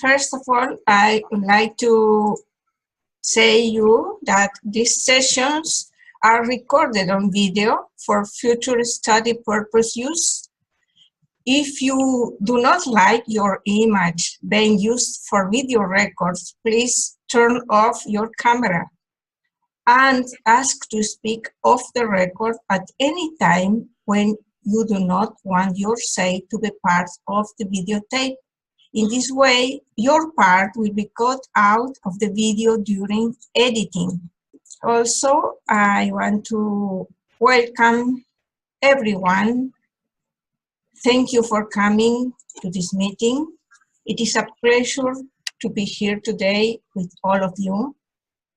First of all, I would like to say you that these sessions are recorded on video for future study purpose use. If you do not like your image being used for video records, please turn off your camera and ask to speak off the record at any time when you do not want your say to be part of the videotape. In this way, your part will be cut out of the video during editing. Also, I want to welcome everyone. Thank you for coming to this meeting. It is a pleasure to be here today with all of you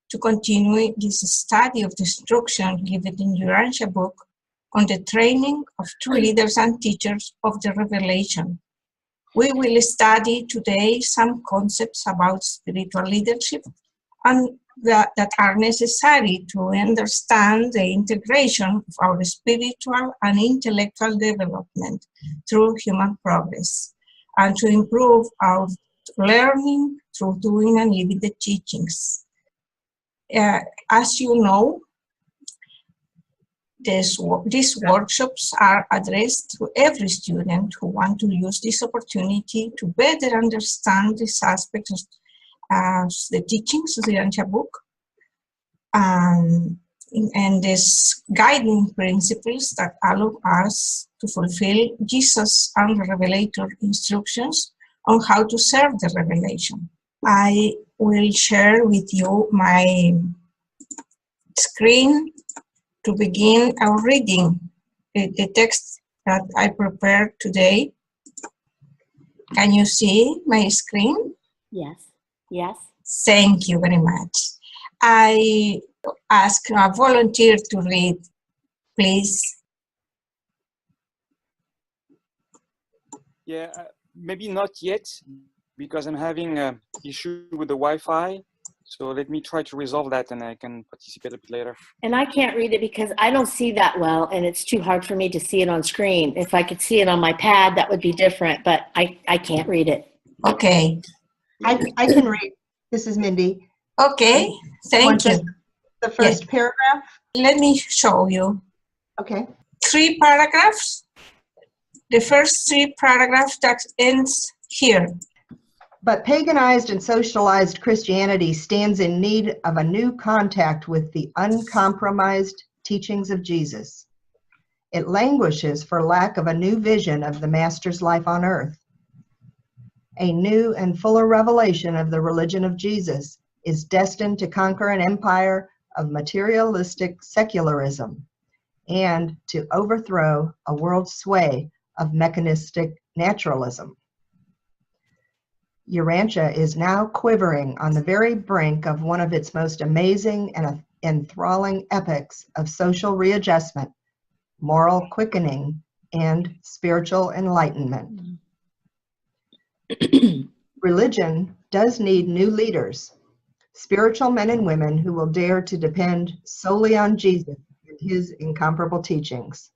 to continue this study of the instruction given in Urantia Book on the training of true leaders and teachers of the revelation. We will study today some concepts about spiritual leadership and that are necessary to understand the integration of our spiritual and intellectual development through human progress, and to improve our learning through doing and living the teachings. As you know, these workshops are addressed to every student who wants to use this opportunity to better understand these aspects of the teachings of the Urantia Book and these guiding principles that allow us to fulfill Jesus and the Revelator instructions on how to serve the revelation. I will share with you my screen to begin our reading the text that I prepared today. Can you see my screen? Yes. Yes. Thank you very much. I ask a volunteer to read, please. Yeah, maybe not yet, because I'm having an issue with the Wi-Fi. So let me try to resolve that and I can participate a bit later. And I can't read it because I don't see that well and it's too hard for me to see it on screen. If I could see it on my pad, that would be different, but I can't read it. Okay. I can read. This is Mindy. Okay, thank you. The first paragraph? Let me show you. Okay. 3 paragraphs. The first 3 paragraphs that ends here. But paganized and socialized Christianity stands in need of a new contact with the uncompromised teachings of Jesus. It languishes for lack of a new vision of the Master's life on earth. A new and fuller revelation of the religion of Jesus is destined to conquer an empire of materialistic secularism and to overthrow a world sway of mechanistic naturalism. Urantia is now quivering on the very brink of one of its most amazing and enthralling epochs of social readjustment, moral quickening, and spiritual enlightenment. Religion does need new leaders, spiritual men and women who will dare to depend solely on Jesus and his incomparable teachings.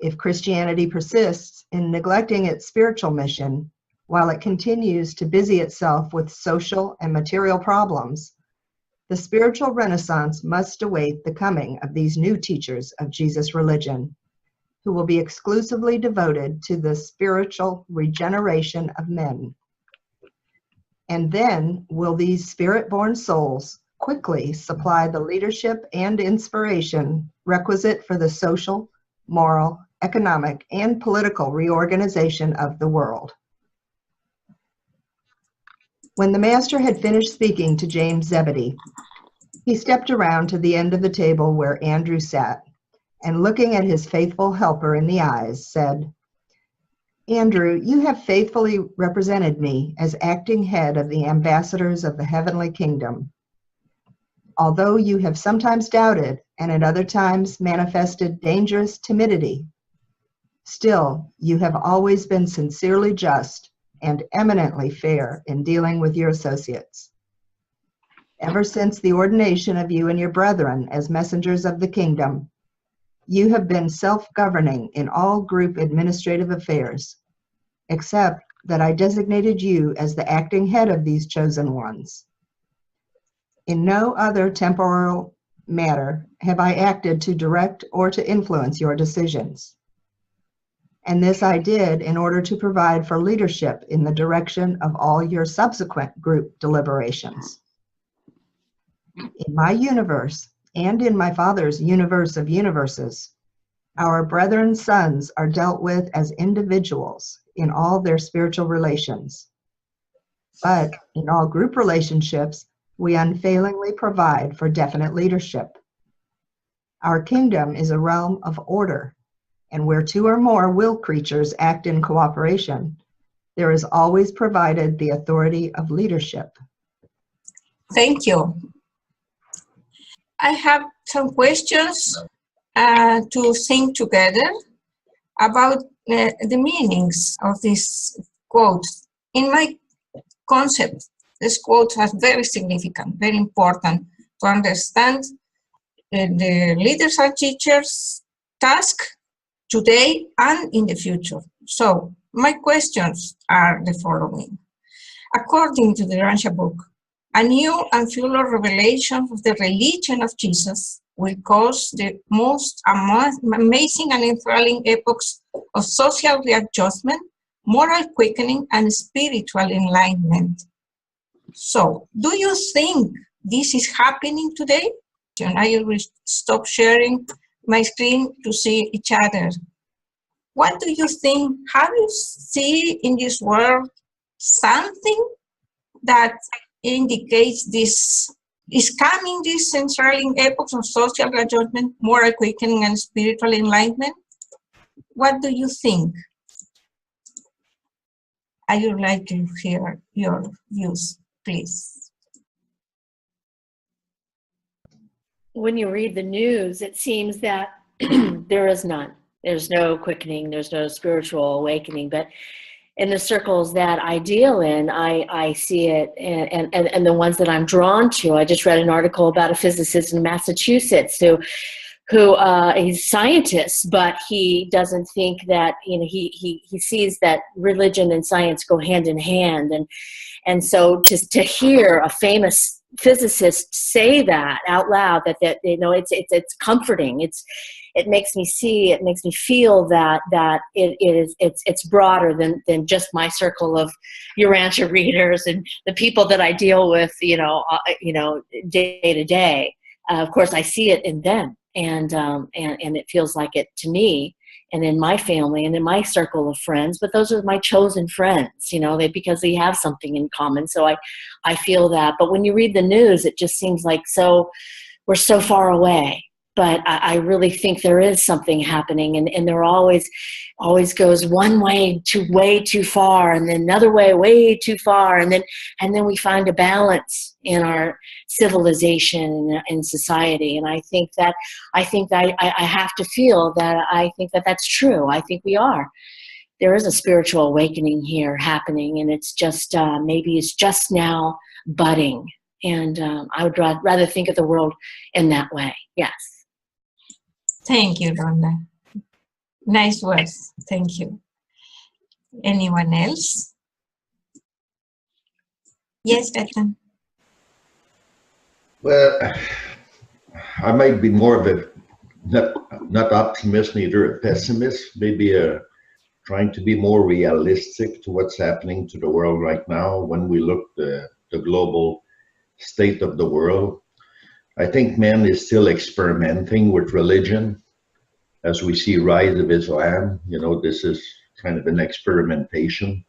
If Christianity persists in neglecting its spiritual mission, while it continues to busy itself with social and material problems, the spiritual renaissance must await the coming of these new teachers of Jesus' religion, who will be exclusively devoted to the spiritual regeneration of men. And then will these spirit-born souls quickly supply the leadership and inspiration requisite for the social, moral, economic, and political reorganization of the world. When the Master had finished speaking to James Zebedee, he stepped around to the end of the table where Andrew sat, and looking at his faithful helper in the eyes, said, "Andrew, you have faithfully represented me as acting head of the ambassadors of the heavenly kingdom. Although you have sometimes doubted and at other times manifested dangerous timidity, still you have always been sincerely just and eminently fair in dealing with your associates. Ever since the ordination of you and your brethren as messengers of the kingdom, you have been self-governing in all group administrative affairs, except that I designated you as the acting head of these chosen ones. In no other temporal matter have I acted to direct or to influence your decisions. And this I did in order to provide for leadership in the direction of all your subsequent group deliberations. In my universe, and in my Father's universe of universes, our brethren sons are dealt with as individuals in all their spiritual relations. But in all group relationships, we unfailingly provide for definite leadership. Our kingdom is a realm of order, and where two or more will creatures act in cooperation, there is always provided the authority of leadership. Thank you. I have some questions to think together about the meanings of these quotes. In my concept, this quote is very significant, very important to understand the leaders and teachers' task today and in the future. So my questions are the following. According to the Urantia Book, a new and fuller revelation of the religion of Jesus will cause the most amazing and enthralling epochs of social readjustment, moral quickening, and spiritual enlightenment. So, do you think this is happening today? And I will stop sharing my screen to see each other. What do you think? Have you seen in this world something that indicates this is coming, this enthralling epochs of social readjustment, moral quickening, and spiritual enlightenment? What do you think? I would like to hear your views, please. When you read the news, it seems that there is none. There's no quickening, there's no spiritual awakening, but in the circles that I deal in, I see it, and the ones that I'm drawn to. I just read an article about a physicist in Massachusetts who he's a scientist, but he doesn't think that, he sees that religion and science go hand in hand, and so to hear a famous physicist say that out loud, that it's comforting. It makes me see, it makes me feel that it's broader than just my circle of Urantia readers and the people that I deal with, day to day. Of course, I see it in them, and it feels like it to me, and in my family, and in my circle of friends. But those are my chosen friends, because they have something in common. So I feel that. But when you read the news, it just seems like we're so far away. But I really think there is something happening, and there always goes one way way too far, and then another way too far, and then we find a balance in our civilization and society. And I think that I have to feel that I think that that's true. I think we are. There is a spiritual awakening here happening, and it's just maybe it's just now budding. And I would rather think of the world in that way. Yes. Thank you, Rhonda. Nice words. Thank you. Anyone else? Yes, Ethan. Well, I might be more of a not optimist, neither a pessimist. Maybe trying to be more realistic to what's happening to the world right now. When we look at the global state of the world, I think man is still experimenting with religion. As we see rise of Islam, this is kind of an experimentation.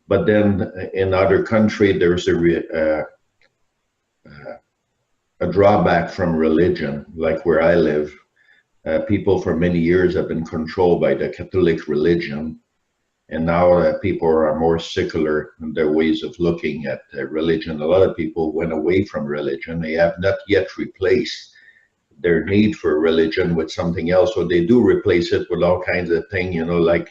But then in other countries, there's a drawback from religion, like where I live. People for many years have been controlled by the Catholic religion. And now people are more secular in their ways of looking at religion. A lot of people went away from religion. They have not yet replaced their need for religion with something else. So they do replace it with all kinds of things, like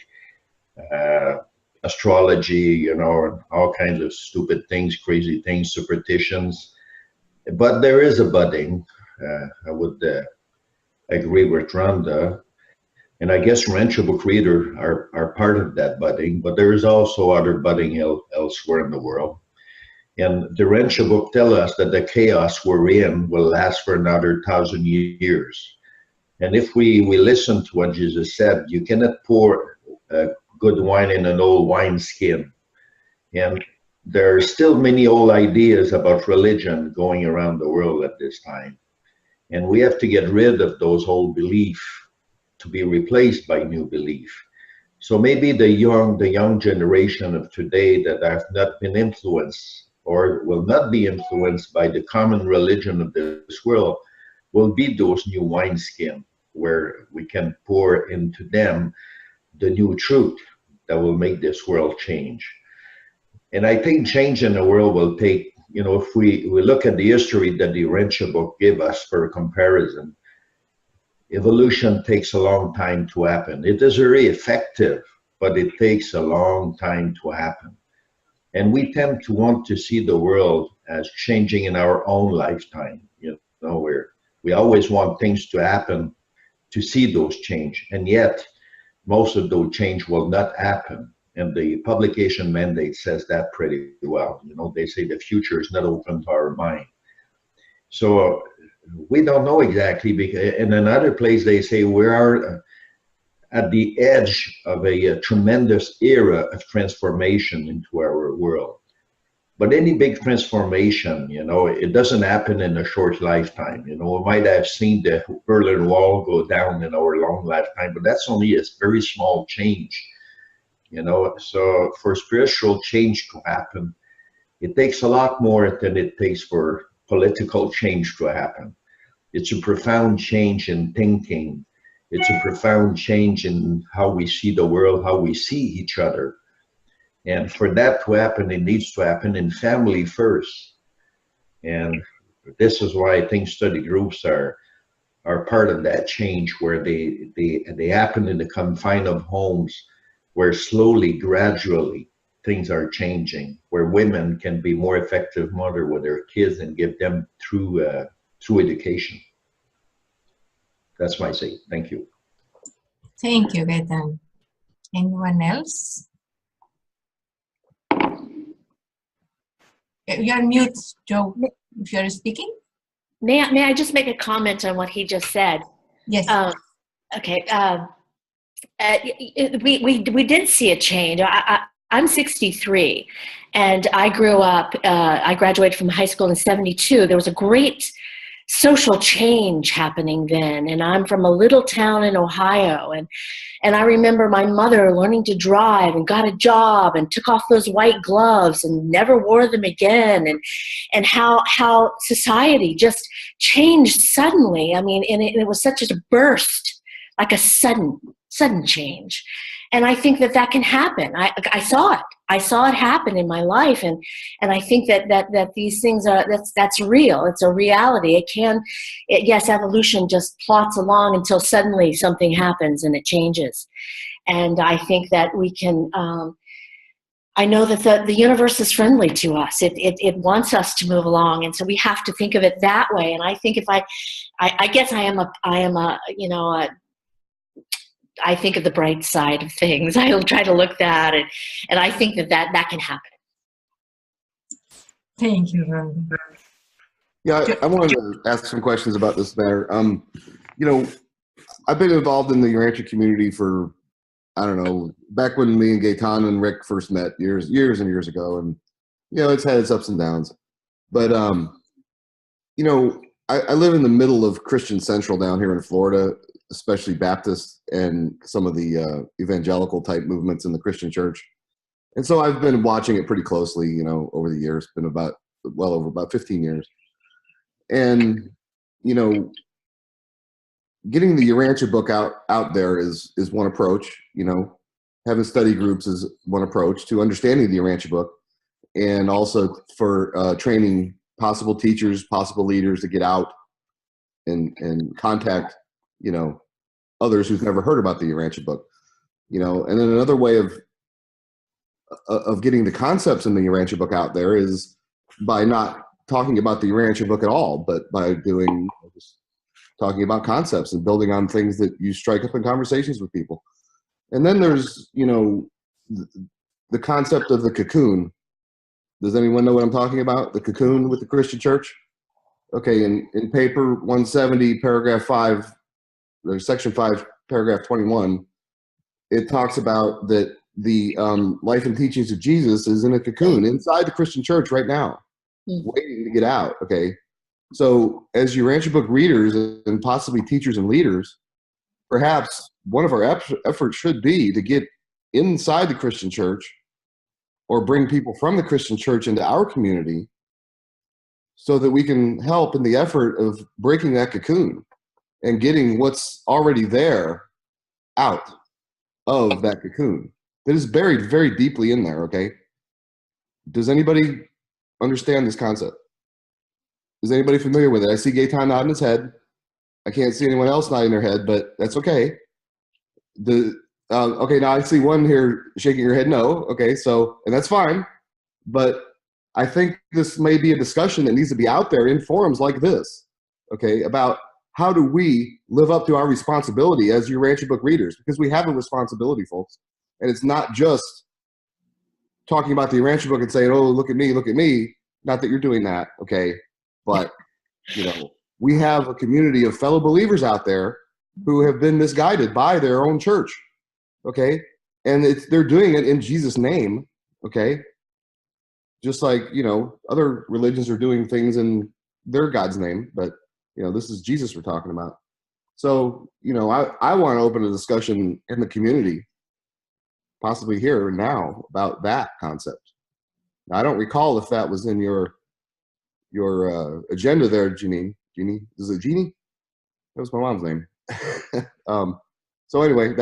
astrology, and all kinds of stupid things, crazy things, superstitions. But there is a budding. I would agree with Rhonda. And I guess Urantia Book reader are part of that budding, but there is also other budding elsewhere in the world. And the Urantia Book tell us that the chaos we're in will last for another 1,000 years. And if we listen to what Jesus said, you cannot pour good wine in an old wineskin. And there are still many old ideas about religion going around the world at this time. And we have to get rid of those old beliefs to be replaced by new belief. So maybe the young generation of today that have not been influenced or will not be influenced by the common religion of this world will be those new wineskin where we can pour into them the new truth that will make this world change. And I think change in the world will take, if we look at the history that the Urantia Book gave us for comparison, evolution takes a long time to happen. It is very effective, but it takes a long time to happen. And we tend to want to see the world as changing in our own lifetime, where we always want things to happen to see those change. And yet, most of those change will not happen. And the publication mandate says that pretty well. They say the future is not open to our mind. So we don't know exactly, because in another place they say we are at the edge of a tremendous era of transformation into our world. But any big transformation, it doesn't happen in a short lifetime. We might have seen the Berlin Wall go down in our long lifetime, but that's only a very small change. So for spiritual change to happen, it takes a lot more than it takes for political change to happen. It's a profound change in thinking. It's a profound change in how we see the world, how we see each other. And for that to happen, it needs to happen in family first. And this is why I think study groups are part of that change, where they happen in the confine of homes, where slowly, gradually, things are changing, where women can be more effective mother with their kids and give them through education. That's my say. Thank you. Thank you, Gaetan. Anyone else? You're mute, Joe, if you're speaking. May I just make a comment on what he just said? Yes. Okay. We did see a change. I'm 63, and I grew up, I graduated from high school in 72. There was a great social change happening then, and I'm from a little town in Ohio, and I remember my mother learning to drive and got a job and took off those white gloves and never wore them again, and how society just changed suddenly. I mean, and it was such a burst, like a sudden change. And I think that can happen. I saw it. I saw it happen in my life, and I think that these things that's real. It's a reality. Yes, evolution just plots along until suddenly something happens and it changes. And I think that we can. I know that the universe is friendly to us. It wants us to move along, and so we have to think of it that way. And I think if I guess I am a I think of the bright side of things. I'll try to look that, and I think that can happen. Thank you, Ron. Yeah, I wanted to ask some questions about this matter. I've been involved in the Urantia community for, I don't know, back when me and Gaetan and Rick first met years and years ago, and it's had its ups and downs. But I live in the middle of Christian Central down here in Florida, especially Baptist and some of the evangelical type movements in the Christian church. And so I've been watching it pretty closely, over the years. It's been well over about 15 years. And, getting the Urantia book out there is one approach. Having study groups is one approach to understanding the Urantia book, and also for training possible teachers, possible leaders to get out and contact others who've never heard about the Urantia book, and then another way of getting the concepts in the Urantia book out there is by not talking about the Urantia book at all, but by doing just talking about concepts and building on things that you strike up in conversations with people. And then there's, you know, the concept of the cocoon. Does anyone know what I'm talking about? The cocoon with the Christian church? Okay, in paper 170, paragraph 5, or section 5, paragraph 21, it talks about that the life and teachings of Jesus is in a cocoon inside the Christian church right now, waiting to get out, okay? So as Urantia Book readers and possibly teachers and leaders, perhaps one of our efforts should be to get inside the Christian church or bring people from the Christian church into our community so that we can help in the effort of breaking that cocoon and getting what's already there out of that cocoon that is buried very deeply in there, okay? Does anybody understand this concept? Is anybody familiar with it? I see Gaetan nodding his head. I can't see anyone else nodding their head, but that's okay. Okay, now I see one here shaking your head no. Okay, so, and that's fine. But I think this may be a discussion that needs to be out there in forums like this, okay, about how do we live up to our responsibility as Urantia Book readers? Because we have a responsibility, folks. And it's not just talking about the Urantia Book and saying, oh, look at me, look at me. Not that you're doing that, okay? But, you know, we have a community of fellow believers out there who have been misguided by their own church, okay? And they're doing it in Jesus' name, okay? Just like, you know, other religions are doing things in their God's name, but, you know, this is Jesus we're talking about. So, you know, I want to open a discussion in the community, possibly here and now, about that concept. Now, I don't recall if that was in your agenda there, Jeannie. Jeannie, is it Jeannie? That was my mom's name. So anyway,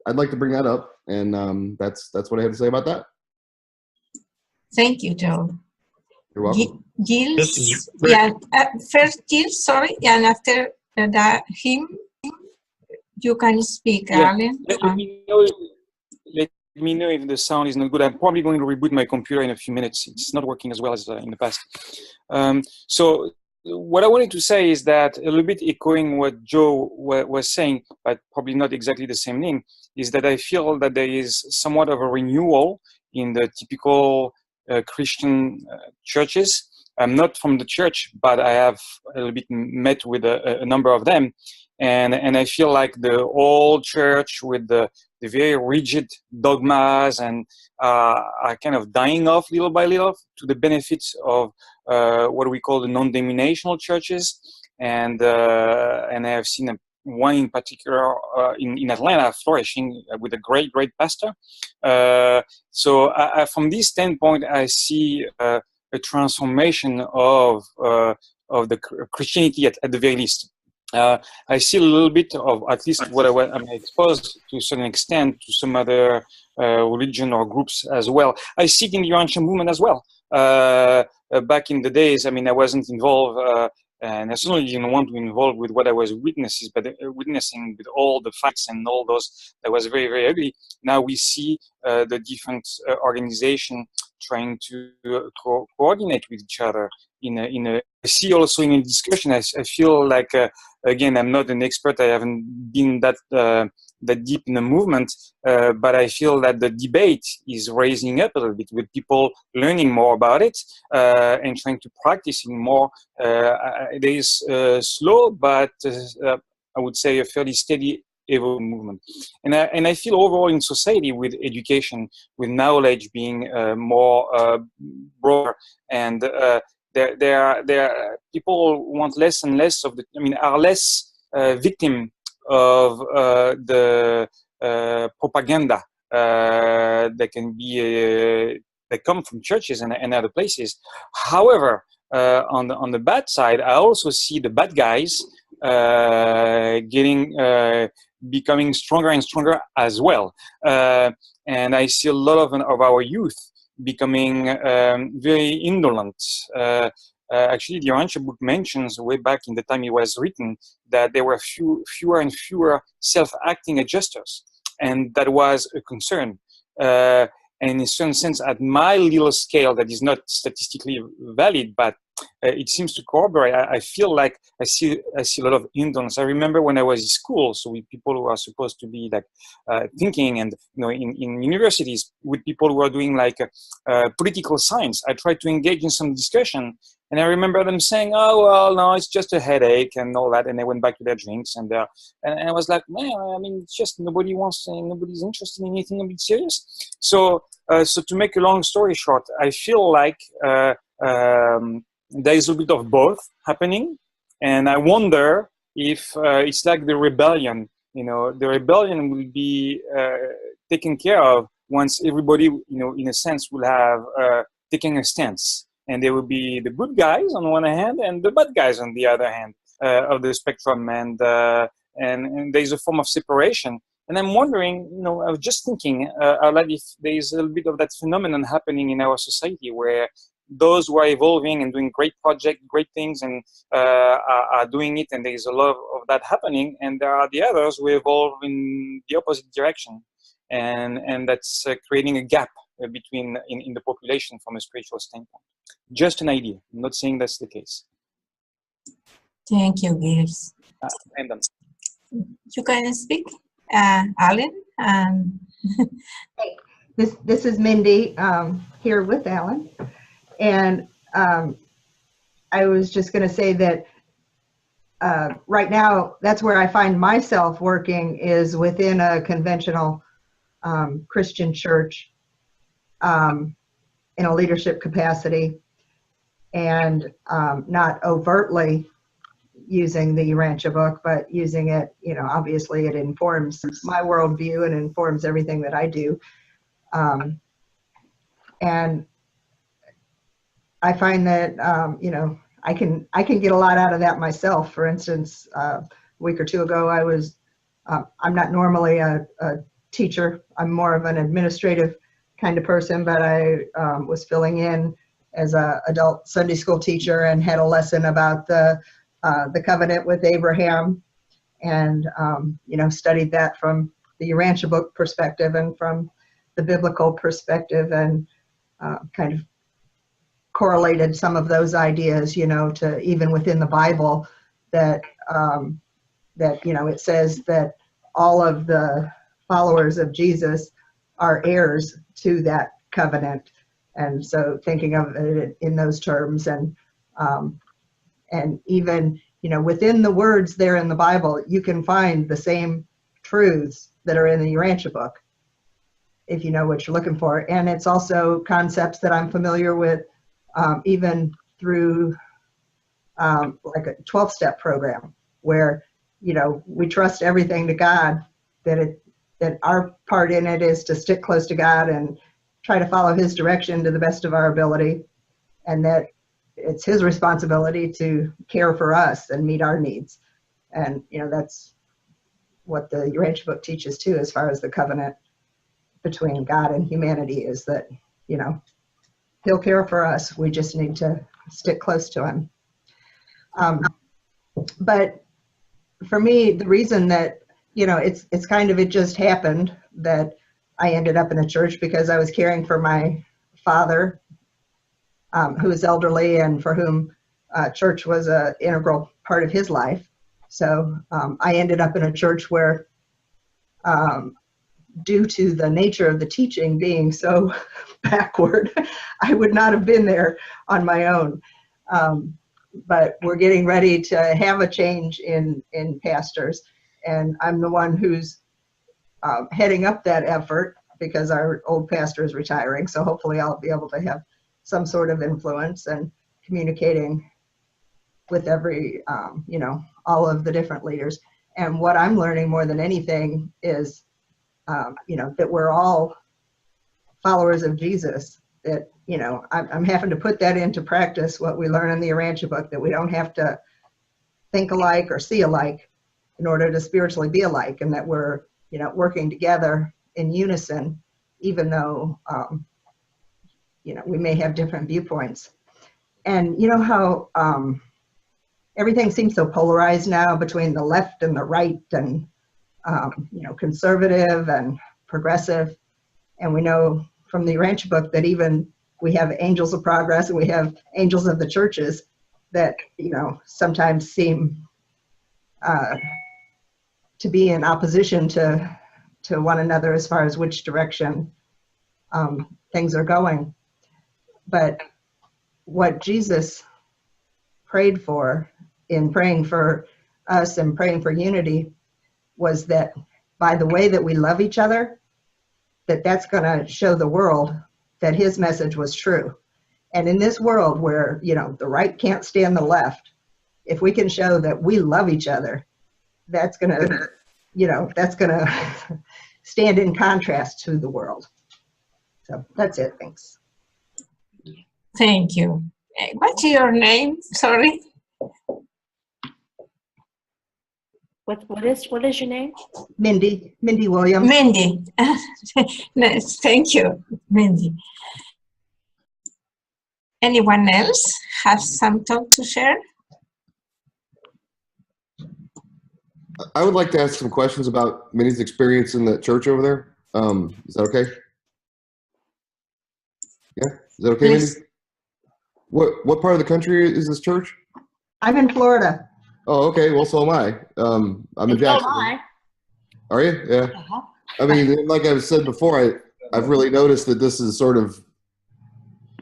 I'd like to bring that up, and that's what I have to say about that. Thank you, Joe. You're welcome. Gilles, yeah, first Gilles, sorry, and after that, him, you can speak, Yeah. Alan. Let me know if the sound is not good. I'm probably going to reboot my computer in a few minutes. It's not working as well as in the past. So what I wanted to say is that, a little bit echoing what Joe was saying, but probably not exactly the same thing, is that I feel that there is somewhat of a renewal in the typical Christian churches. I'm not from the church, but I have a little bit met with a number of them. And I feel like the old church with the very rigid dogmas and are kind of dying off little by little to the benefits of what we call the non-denominational churches. And I have seen one in particular in Atlanta flourishing with a great pastor. So from this standpoint, I see a transformation of the Christianity at the very least. I see a little bit of, at least what I'm exposed to a certain extent to some other religion or groups as well. I see it in the Urantia movement as well. Back in the days, I mean, I wasn't involved, and I certainly didn't want to involve with what I was witnessing with all the fights and all those that was very, very ugly. Now we see the different organizations trying to coordinate with each other I see also in a discussion, I feel like, again, I'm not an expert, I haven't been that deep in the movement, but I feel that the debate is raising up a little bit with people learning more about it and trying to practice it more. There is slow, but I would say a fairly steady evolving movement. And I feel overall in society with education, with knowledge being more broader, and there are people want less and less of are less victim of the propaganda that can be that come from churches and other places. However, on the bad side, I also see the bad guys becoming stronger and stronger as well. And I see a lot of our youth becoming very indolent. Actually, the Urantia Book mentions way back in the time it was written that there were fewer and fewer self-acting adjusters, and that was a concern. And in a certain sense, at my little scale, that is not statistically valid, but it seems to corroborate. I feel like I see a lot of indolence. I remember when I was in school, so with people who are supposed to be like thinking, and in universities with people who are doing like political science, I tried to engage in some discussion, and I remember them saying, "Oh well, no, it's just a headache and all that," and they went back to their drinks, and I was like, man, I mean, it's just nobody's interested in anything a bit serious. So to make a long story short, I feel like there is a bit of both happening, and I wonder if it's like the rebellion. The rebellion will be taken care of once everybody, in a sense, will have taken a stance, and there will be the good guys on one hand and the bad guys on the other hand of the spectrum, and there's a form of separation. And I'm wondering, I was just thinking, like if there is a little bit of that phenomenon happening in our society where those who are evolving and doing great projects, great things, and are doing it, and there is a lot of that happening, and there are the others who evolve in the opposite direction, and that's creating a gap between in the population from a spiritual standpoint. Just an idea. I'm not saying that's the case. Thank you, Gilles. I'm done. You can speak, Alan. This is Mindy here with Alan. And I was just going to say that right now, that's where I find myself working, is within a conventional Christian church in a leadership capacity, and not overtly using the Urantia book, but using it, obviously it informs my worldview and informs everything that I do. And I find that, I can get a lot out of that myself. For instance, a week or two ago, I'm not normally a teacher. I'm more of an administrative kind of person, but I was filling in as an adult Sunday school teacher and had a lesson about the covenant with Abraham, and, studied that from the Urantia book perspective and from the biblical perspective, and kind of correlated some of those ideas, to even within the Bible, that it says that all of the followers of Jesus are heirs to that covenant. And so thinking of it in those terms, and even, within the words there in the Bible, you can find the same truths that are in the Urantia book, if you know what you're looking for. And it's also concepts that I'm familiar with, even through like a 12-step program, where, we trust everything to God, that our part in it is to stick close to God and try to follow His direction to the best of our ability, and that it's His responsibility to care for us and meet our needs. And, that's what the Urantia book teaches too, as far as the covenant between God and humanity, is that, He'll care for us. We just need to stick close to Him. But for me, the reason that, it's kind of, it just happened that I ended up in a church, because I was caring for my father, who is elderly, and for whom church was an integral part of his life. So I ended up in a church where, due to the nature of the teaching being so backward, I would not have been there on my own. But we're getting ready to have a change in pastors, and I'm the one who's heading up that effort, because our old pastor is retiring. So hopefully I'll be able to have some sort of influence and communicating with every, all of the different leaders. And what I'm learning more than anything is, that we're all followers of Jesus, that, I'm having to put that into practice, what we learn in the Urantia book, that we don't have to think alike or see alike in order to spiritually be alike, and that we're, working together in unison, even though, we may have different viewpoints. And how everything seems so polarized now between the left and the right, and conservative and progressive. And we know from the Urantia book that even we have angels of progress and we have angels of the churches that, you know, sometimes seem to be in opposition to one another as far as which direction things are going. But what Jesus prayed for in praying for us and praying for unity was that by the way that we love each other, that's going to show the world that his message was true. And in this world where, you know, the right can't stand the left, if we can show that we love each other, that's going to, you know, that's going to stand in contrast to the world. So that's it. Thanks. Thank you. What's your name? Sorry. What is your name? Mindy Williams. Mindy. Nice. Thank you, Mindy. Anyone else have some thought to share? I would like to ask some questions about Minnie's experience in the church over there. Is that okay? Yeah, is that okay, Please. Minnie? What part of the country is this church? I'm in Florida. Oh, okay. Well, so am I. I'm in Jacksonville. Are you? Yeah. I mean, like I've said before, I've really noticed that this is sort of,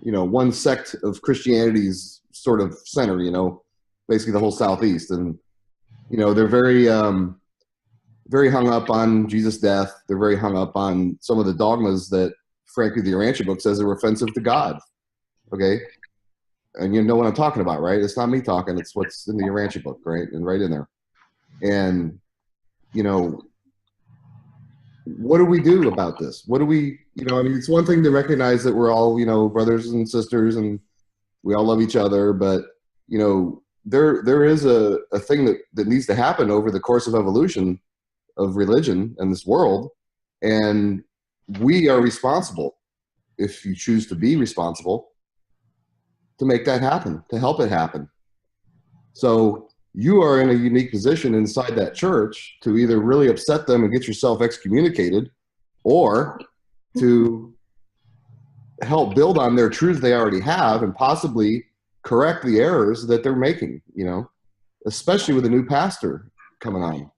you know, one sect of Christianity's sort of center, you know, basically the whole Southeast. And, you know, they're very, very hung up on Jesus' death. They're very hung up on some of the dogmas that, frankly, the Urantia Book says are offensive to God. Okay? And you know what I'm talking about, right? It's not me talking. It's what's in the Urantia Book, right? And right in there. And, you know, what do we do about this? What do we, you know, I mean, it's one thing to recognize that we're all, you know, brothers and sisters and we all love each other, but, you know, there is a thing that needs to happen over the course of evolution of religion and this world. And we are responsible, if you choose to be responsible, to make that happen, to help it happen. So you are in a unique position inside that church to either really upset them and get yourself excommunicated, or to help build on their truths they already have and possibly correct the errors that they're making, you know, especially with a new pastor coming on,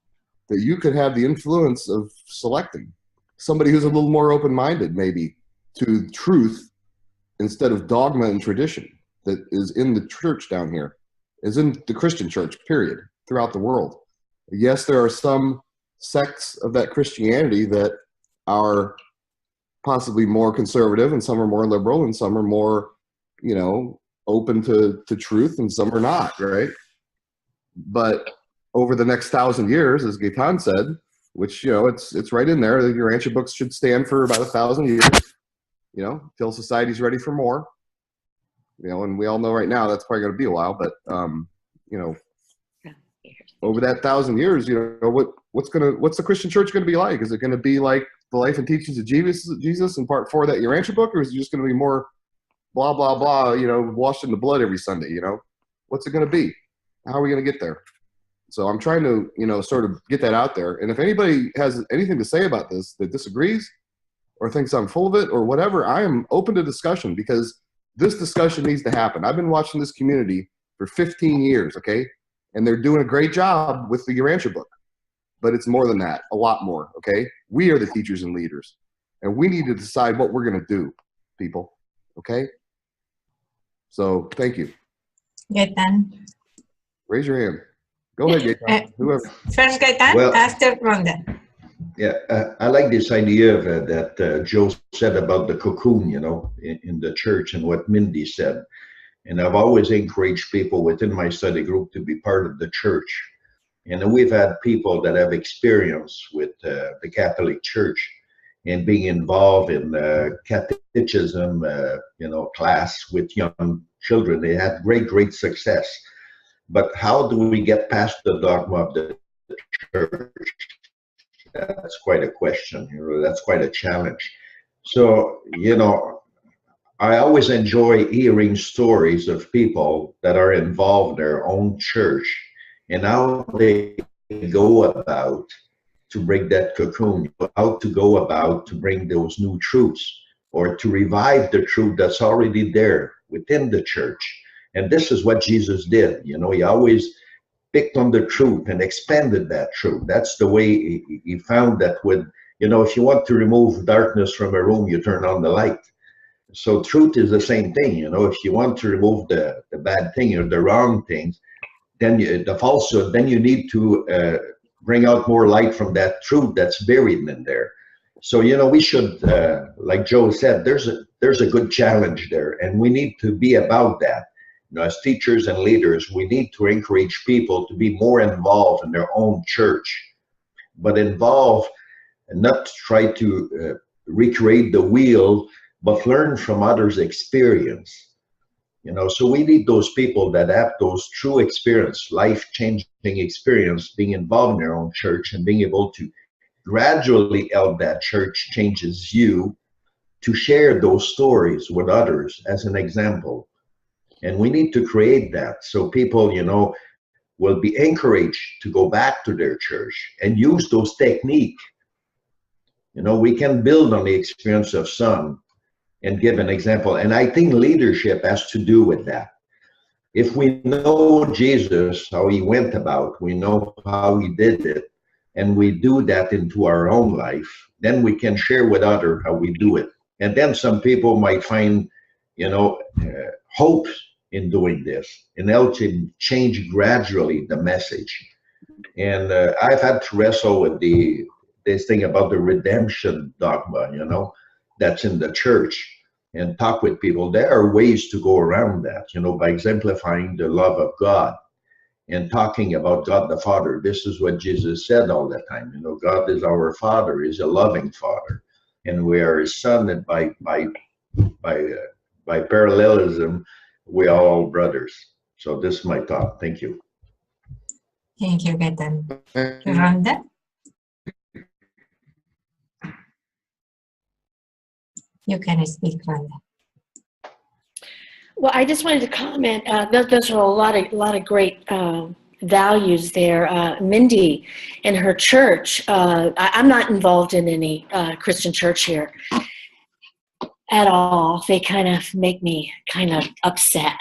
that you could have the influence of selecting somebody who's a little more open-minded maybe to truth instead of dogma and tradition that is in the church down here, is in the Christian church, period, throughout the world. Yes, there are some sects of that Christianity that are possibly more conservative, and some are more liberal, and some are more, you know, open to truth, and some are not, right? But over the next 1,000 years, as Gaetan said, which, you know, it's right in there, the Urantia books should stand for about 1,000 years, you know, till society's ready for more. You know, and we all know right now that's probably going to be a while, but you know, over that 1,000 years, you know, what's the Christian church going to be like? Is it going to be like the life and teachings of Jesus in part 4 of that Urantia book, or is it just going to be more blah blah blah? You know, washed in the blood every Sunday. You know, what's it going to be? How are we going to get there? So I'm trying to, you know, sort of get that out there. And if anybody has anything to say about this that disagrees or thinks I'm full of it or whatever, I am open to discussion, because this discussion needs to happen. I've been watching this community for 15 years, okay? And they're doing a great job with the Urantia book. But it's more than that, a lot more, okay? We are the teachers and leaders. And we need to decide what we're going to do, people, okay? So, thank you. Gaetan. Raise your hand. Go ahead, Gaetan. Whoever. First Gaetan, Well, after Rhonda. Yeah, I like this idea of, that Joe said about the cocoon, you know, in the church, and what Mindy said. And I've always encouraged people within my study group to be part of the church. And we've had people that have experience with the Catholic Church and being involved in catechism, you know, class with young children. They had great success. But how do we get past the dogma of the church? That's quite a question. You know, that's quite a challenge. So, you know, I always enjoy hearing stories of people that are involved in their own church and how they go about to break that cocoon, how to go about to bring those new truths. or to revive the truth that's already there within the church. And this is what Jesus did. You know, he always picked on the truth and expanded that truth. That's the way he found that with, you know, if you want to remove darkness from a room, you turn on the light. So truth is the same thing. You know, if you want to remove the bad thing or the wrong things, then the falsehood, then you need to bring out more light from that truth that's buried in there. So, you know, we should, like Joe said, there's a good challenge there, and we need to be about that. You know, as teachers and leaders, we need to encourage people to be more involved in their own church, but involve and not try to recreate the wheel, but learn from others' experience. You know, so we need those people that have those true experience, life-changing experience, being involved in their own church and being able to gradually help that church changes you to share those stories with others as an example. And we need to create that so people, you know, will be encouraged to go back to their church and use those techniques. You know, we can build on the experience of some and give an example. And I think leadership has to do with that. If we know Jesus, how he went about, we know how he did it, and we do that into our own life, then we can share with others how we do it. And then some people might find, you know, hope in doing this and help to change gradually the message. And I've had to wrestle with this thing about the redemption dogma, you know, that's in the church, and talk with people. There are ways to go around that, you know, by exemplifying the love of God and talking about God the Father. This is what Jesus said all the time. You know, God is our Father, is a loving Father, and we are His Son. And by parallelism, we are all brothers. So this is my thought. Thank you. Thank you, Gaetan. Rhonda? You can speak, Rhonda. Well, I just wanted to comment. Those are a lot of great values there. Mindy and her church. I'm not involved in any Christian church here at all. They kind of make me kind of upset.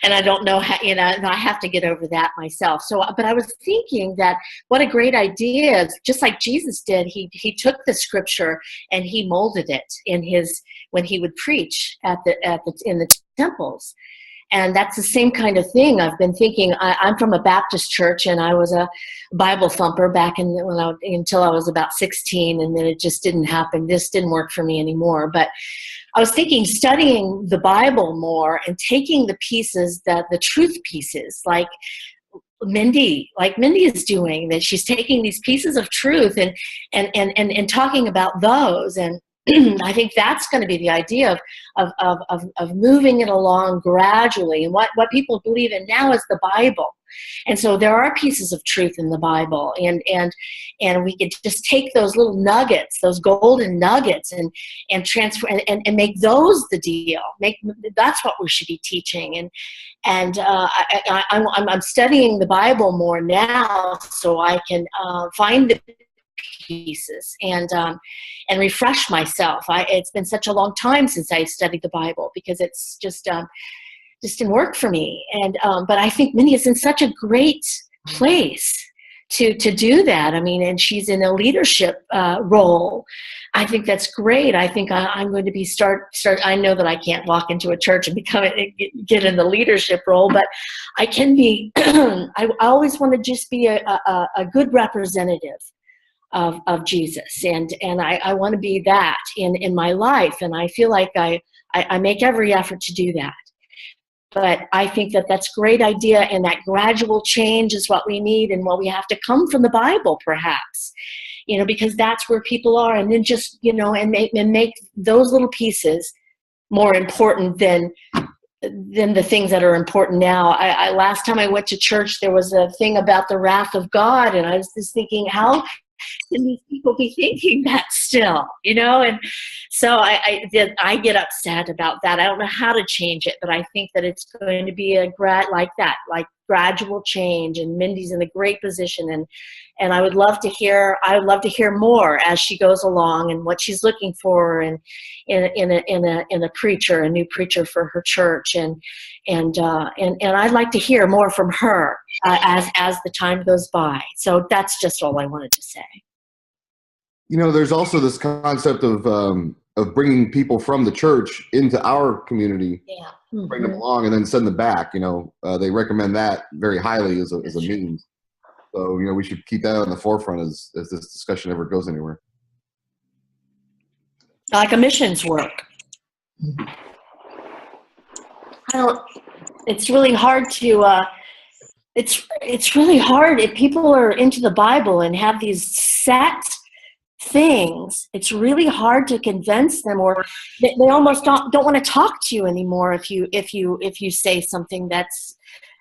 And I don't know how, you know, I have to get over that myself. So, but I was thinking that what a great idea, just like Jesus did, he took the scripture and he molded it in his, when he would preach in the temples. And that's the same kind of thing. I've been thinking, I'm from a Baptist church, and I was a Bible thumper back until I was about 16, and then it just didn't happen. This didn't work for me anymore. But I was thinking, studying the Bible more and taking the pieces, the truth pieces, like Mindy is doing, that she's taking these pieces of truth and talking about those. And I think that's going to be the idea of moving it along gradually. And what people believe in now is the Bible. And so there are pieces of truth in the Bible, and we could just take those little nuggets, those golden nuggets, and transfer and make those the deal. That's what we should be teaching. And I'm studying the Bible more now, so I can find the pieces and refresh myself. It's been such a long time since I studied the Bible, because it's just didn't work for me. And but I think Minnie is in such a great place to do that. I mean, and she's in a leadership role. I think that's great. I think I'm going to be start. I know that I can't walk into a church and get in the leadership role, but I can be. I always want to just be a good representative of Jesus, and I want to be that in my life, and I feel like I make every effort to do that. But I think that's a great idea, and that gradual change is what we need, and what we have to come from the Bible, perhaps, you know, because that's where people are, and then just, you know, and make those little pieces more important than the things that are important now. I last time I went to church, there was a thing about the wrath of God, and I was just thinking, how can these people be thinking that still, you know? And so I get upset about that. I don't know how to change it, but I think that it's going to be a grad like that, like gradual change, and Mindy's in a great position, and I would love to hear more as she goes along and what she's looking for, and in a preacher, a new preacher for her church, and I'd like to hear more from her as the time goes by. So that's just all I wanted to say. You know, there's also this concept of bringing people from the church into our community, bring them along, and then send them back. You know, they recommend that very highly as a means. So, you know, we should keep that on the forefront as this discussion ever goes anywhere. Like a missions work. It's really hard to. It's really hard if people are into the Bible and have these set things. It's really hard to convince them, or they almost don't want to talk to you anymore if you say something that's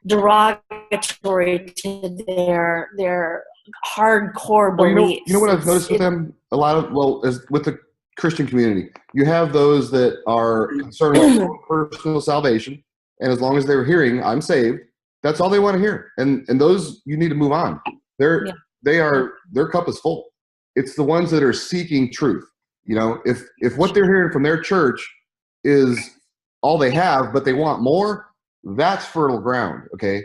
derogatory to their hardcore beliefs. You know what I've noticed with them a lot of, with the Christian community, you have those that are concerned with personal salvation, and as long as they're hearing "I'm saved," that's all they want to hear, and those you need to move on. Their cup is full. It's the ones that are seeking truth. You know, if what they're hearing from their church is all they have, but they want more, that's fertile ground, okay?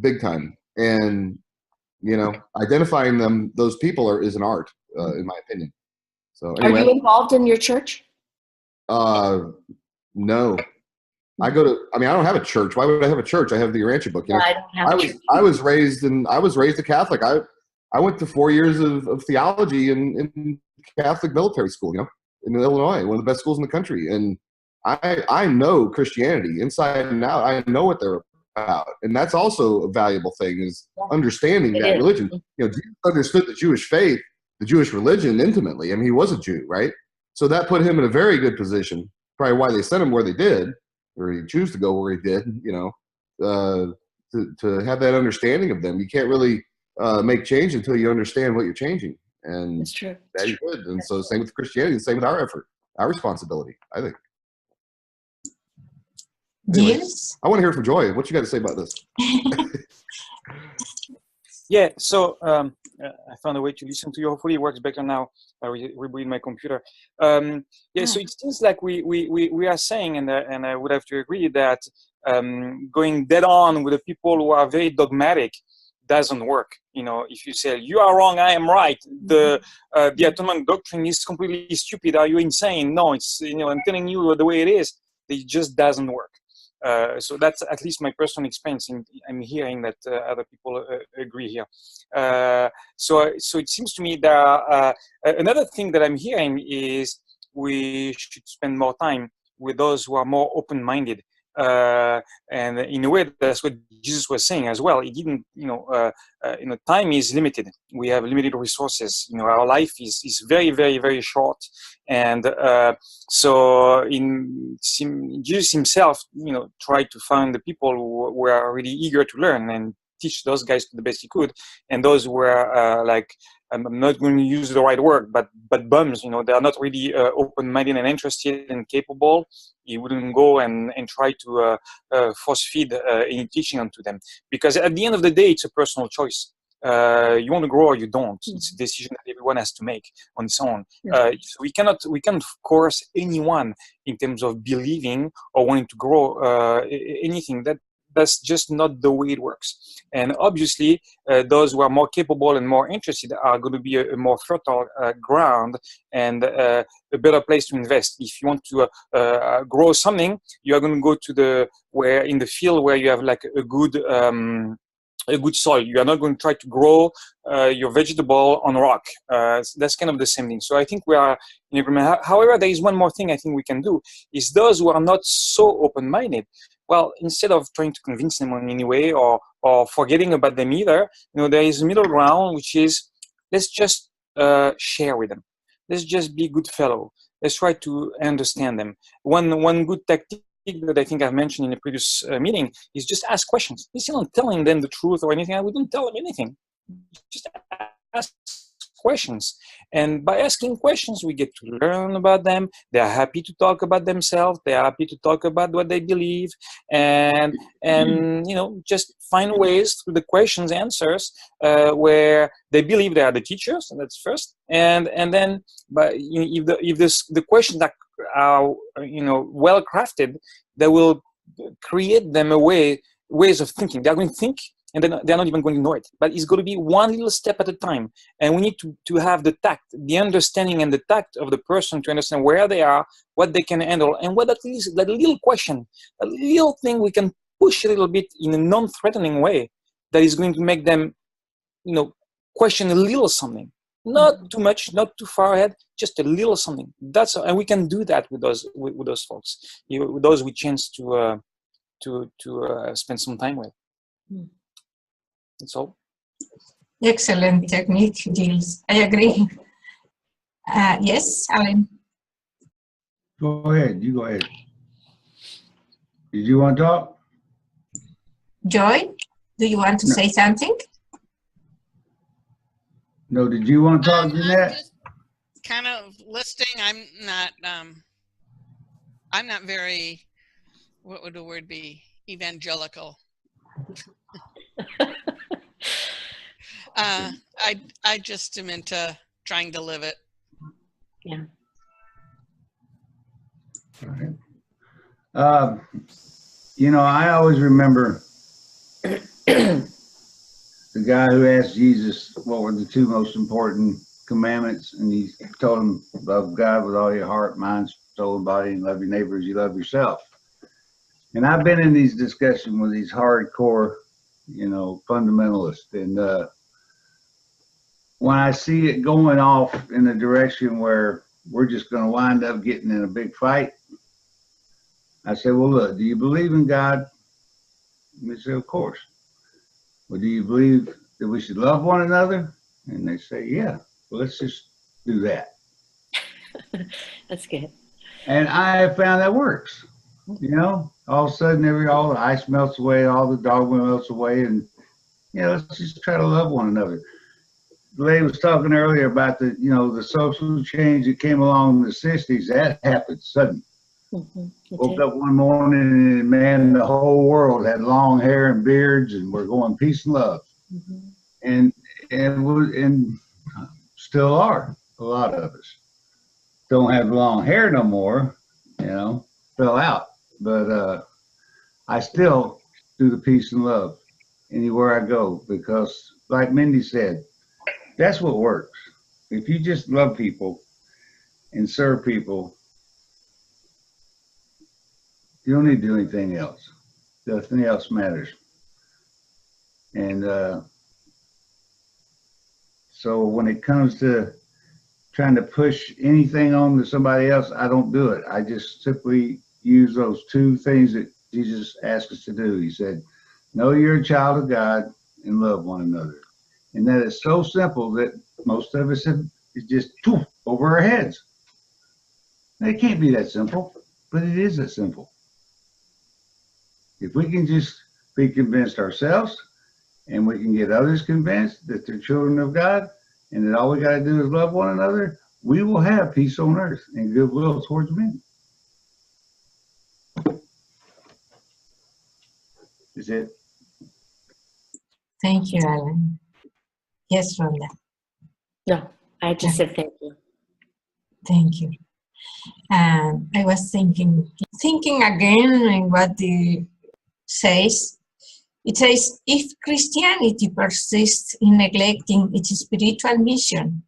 Big time. And, you know, identifying those people is an art, in my opinion. So anyway, are you involved in your church? No. I don't have a church. Why would I have a church? I have the Urantia Book. You know? I don't have a church. I was raised a Catholic. I went to 4 years of theology in Catholic military school, you know, in Illinois, one of the best schools in the country. And I know Christianity inside and out. I know what they're about. And that's also a valuable thing, is understanding that religion. You know, Jesus understood the Jewish faith, the Jewish religion intimately. I mean, he was a Jew, right? So that put him in a very good position, probably why they sent him where they did, or he chose to go where he did, you know, to have that understanding of them. You can't really make change until you understand what you're changing. And that's true. That you could. And so same with Christianity, same with our effort, our responsibility, I think. Anyway, Yes. I want to hear from Joy. What you got to say about this? Yeah, so I found a way to listen to you. Hopefully it works better now. I rebuild my computer. Yeah, so it seems like we are saying, and I would have to agree, that going dead on with the people who are very dogmatic doesn't work. You know, if you say you are wrong, I am right, the atonement doctrine is completely stupid, are you insane? No, it's, you know, I'm telling you the way it is. It just doesn't work. So that's at least my personal experience, and I'm hearing that other people agree here. So it seems to me that another thing that I'm hearing is we should spend more time with those who are more open-minded. And in a way, that's what Jesus was saying as well. He didn't, time is limited. We have limited resources. You know, our life is very, very, very short. And so Jesus himself, you know, tried to find the people who were really eager to learn and teach those guys to the best he could. And those were I'm not going to use the right word, but bums, you know, they are not really open-minded and interested and capable. He wouldn't go and try to force feed any teaching onto them, because at the end of the day, it's a personal choice. You want to grow or you don't. It's a decision that everyone has to make on its own. So we cannot coerce anyone in terms of believing or wanting to grow anything. That's just not the way it works. And obviously, those who are more capable and more interested are going to be a more fertile ground and a better place to invest. If you want to grow something, you are going to go to in the field where you have like a good soil. You are not going to try to grow your vegetable on rock. That's kind of the same thing. So I think we are in agreement. However, there is one more thing I think we can do, is those who are not so open-minded, well, instead of trying to convince them in any way or forgetting about them either, you know, there is a middle ground, which is, let's just share with them. Let's just be good fellow. Let's try to understand them. One good tactic that I think I've mentioned in a previous meeting is just ask questions. Instead of telling them the truth or anything, I wouldn't tell them anything. Just ask questions. And by asking questions, we get to learn about them. They are happy to talk about themselves. They are happy to talk about what they believe, and you know, just find ways through the questions, answers, where they believe they are the teachers, and that's first. And then, but you know, if the questions are you know, well crafted, they will create them ways of thinking. They're going to think, and then they're not even going to know it. But it's going to be one little step at a time. And we need to have the tact, the understanding and the tact of the person to understand where they are, what they can handle, and what that is, that little question, a little thing we can push a little bit in a non-threatening way that is going to make them, you know, question a little something. Not too much, not too far ahead, just a little something. That's, and we can do that with those folks, you know, with those we chance to spend some time with. That's all. Excellent technique, Gilles. I agree. Yes, Alan. Go ahead. You go ahead. Did you want to talk? Joy, do you want to say something? No. Did you want to talk, I'm Jeanette? just kind of listening. I'm not very, what would the word be? Evangelical. I just am into trying to live it. Yeah. All right. You know, I always remember the guy who asked Jesus what were the two most important commandments, and he told him, love God with all your heart, mind, soul, and body, and love your neighbor as you love yourself. And I've been in these discussions with these hardcore, you know, fundamentalists, and when I see it going off in a direction where we're just going to wind up getting in a big fight, I say, well, look, do you believe in God? And they say, of course. Well, do you believe that we should love one another? And they say, yeah. Well, let's just do that. That's good. And I have found that works. You know, all of a sudden, all the ice melts away, all the dogma melts away, and, you know, let's just try to love one another. The lady was talking earlier about the, you know, the social change that came along in the 60s. That happened suddenly. Woke up one morning and, man, the whole world had long hair and beards, and we're going peace and love. And still are. A lot of us don't have long hair no more, you know, fell out. But I still do the peace and love anywhere I go, because like Mindy said, that's what works. If you just love people and serve people, you don't need to do anything else. Nothing else matters. And so when it comes to trying to push anything on to somebody else, I don't do it. I just simply use those two things that Jesus asked us to do. He said, know you're a child of God and love one another. And that is so simple that most of us have, it's just over our heads. It can't be that simple, but it is that simple. If we can just be convinced ourselves, and we can get others convinced that they're children of God, and that all we got to do is love one another, we will have peace on earth and goodwill towards men. Is it? Thank you, Alan. Yes, Rhonda. No, I just said thank you. Thank you. And I was thinking again in what it says. It says, if Christianity persists in neglecting its spiritual mission,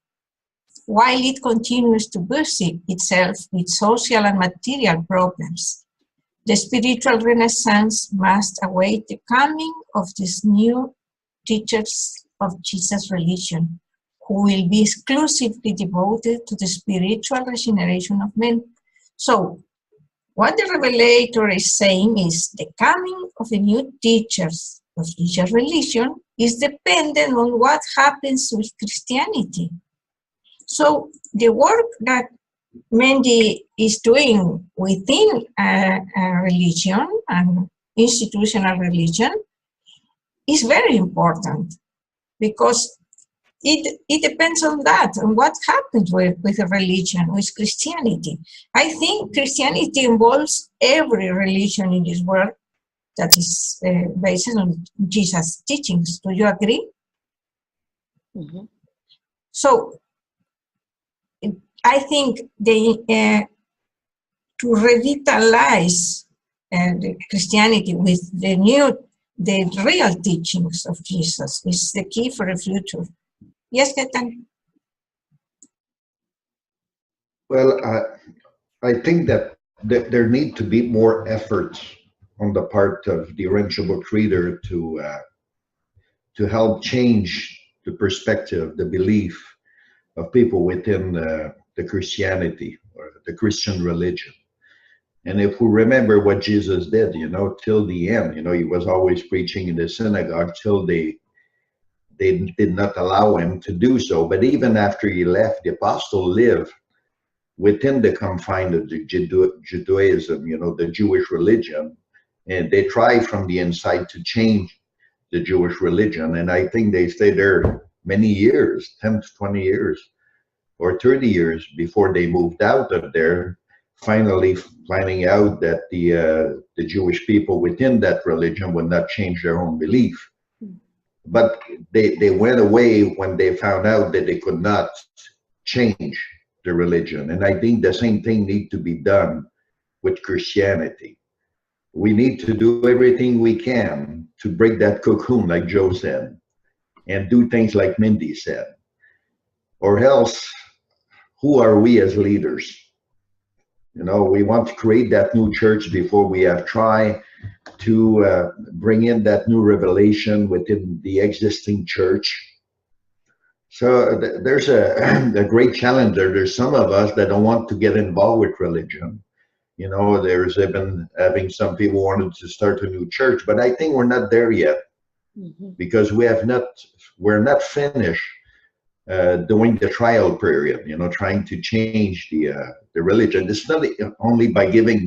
while it continues to busy itself with social and material problems, the spiritual renaissance must await the coming of these new teachers of Jesus' religion, who will be exclusively devoted to the spiritual regeneration of men. So, what the Revelator is saying is the coming of the new teachers of Jesus' religion is dependent on what happens with Christianity. So, the work that Mandy is doing within a religion, an institutional religion, is very important, because it depends on that, on what happens with a religion, with Christianity. I think Christianity involves every religion in this world that is based on Jesus' teachings. Do you agree? Mm-hmm. So I think to revitalize Christianity with the real teachings of Jesus is the key for the future. Yes, Ketan? Well, I think that there need to be more efforts on the part of the Urantia Book reader to help change the perspective, the belief of people within the Christianity or the Christian religion. And if we remember what Jesus did, till the end, he was always preaching in the synagogue till they did not allow him to do so. But even after he left, the apostle lived within the confines of the Judaism, the Jewish religion. And they tried from the inside to change the Jewish religion. And I think they stayed there many years, 10 to 20 years or 30 years before they moved out of there, finally finding out that the Jewish people within that religion would not change their own belief. But they went away when they found out that they could not change the religion. And I think the same thing needs to be done with Christianity. We need to do everything we can to break that cocoon, like Joe said, and do things like Mindy said. Or else, who are we as leaders? We want to create that new church before we have tried to bring in that new revelation within the existing church. So there's a great challenge there. There's some of us that don't want to get involved with religion. There's been having some people wanted to start a new church, but I think we're not there yet, because we're not finished during the trial period, trying to change the religion. It's not only by giving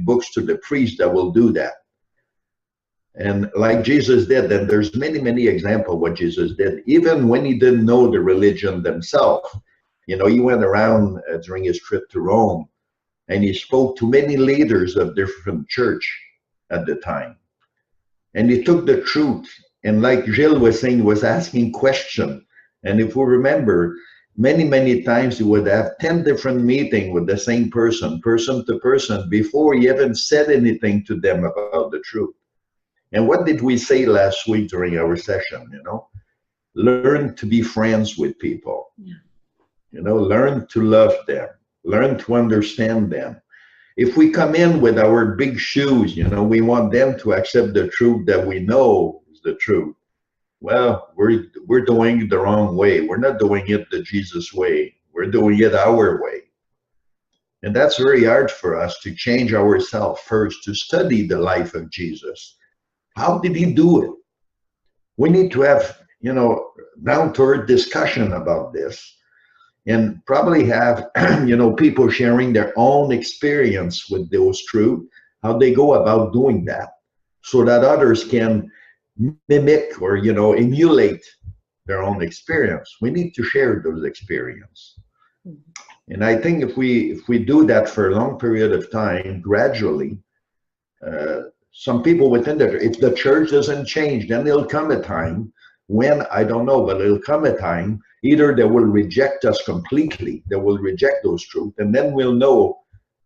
books to the priest that will do that. And like Jesus did, and there's many examples of what Jesus did, even when he didn't know the religion themselves. He went around during his trip to Rome, and he spoke to many leaders of different church at the time. And he took the truth, and like Gilles was saying, he was asking questions. And if we remember, many times he would have 10 different meetings with the same person to person, before he even said anything to them about the truth. And what did we say last week during our session? Learn to be friends with people. Yeah. Learn to love them. Learn to understand them. If we come in with our big shoes, we want them to accept the truth that we know is the truth. Well, we're doing it the wrong way. We're not doing it the Jesus way. We're doing it our way. And that's very hard for us to change ourselves first, to study the life of Jesus. How did he do it? We need to have, down-to-earth discussion about this, and probably have, people sharing their own experience with those truths, how they go about doing that, so that others can mimic or emulate their own experience. We need to share those experiences. And I think if we do that for a long period of time, gradually, some people within if the church doesn't change, then there'll come a time when, I don't know, but it'll come a time, either they will reject us completely, they will reject those truths, and then we'll know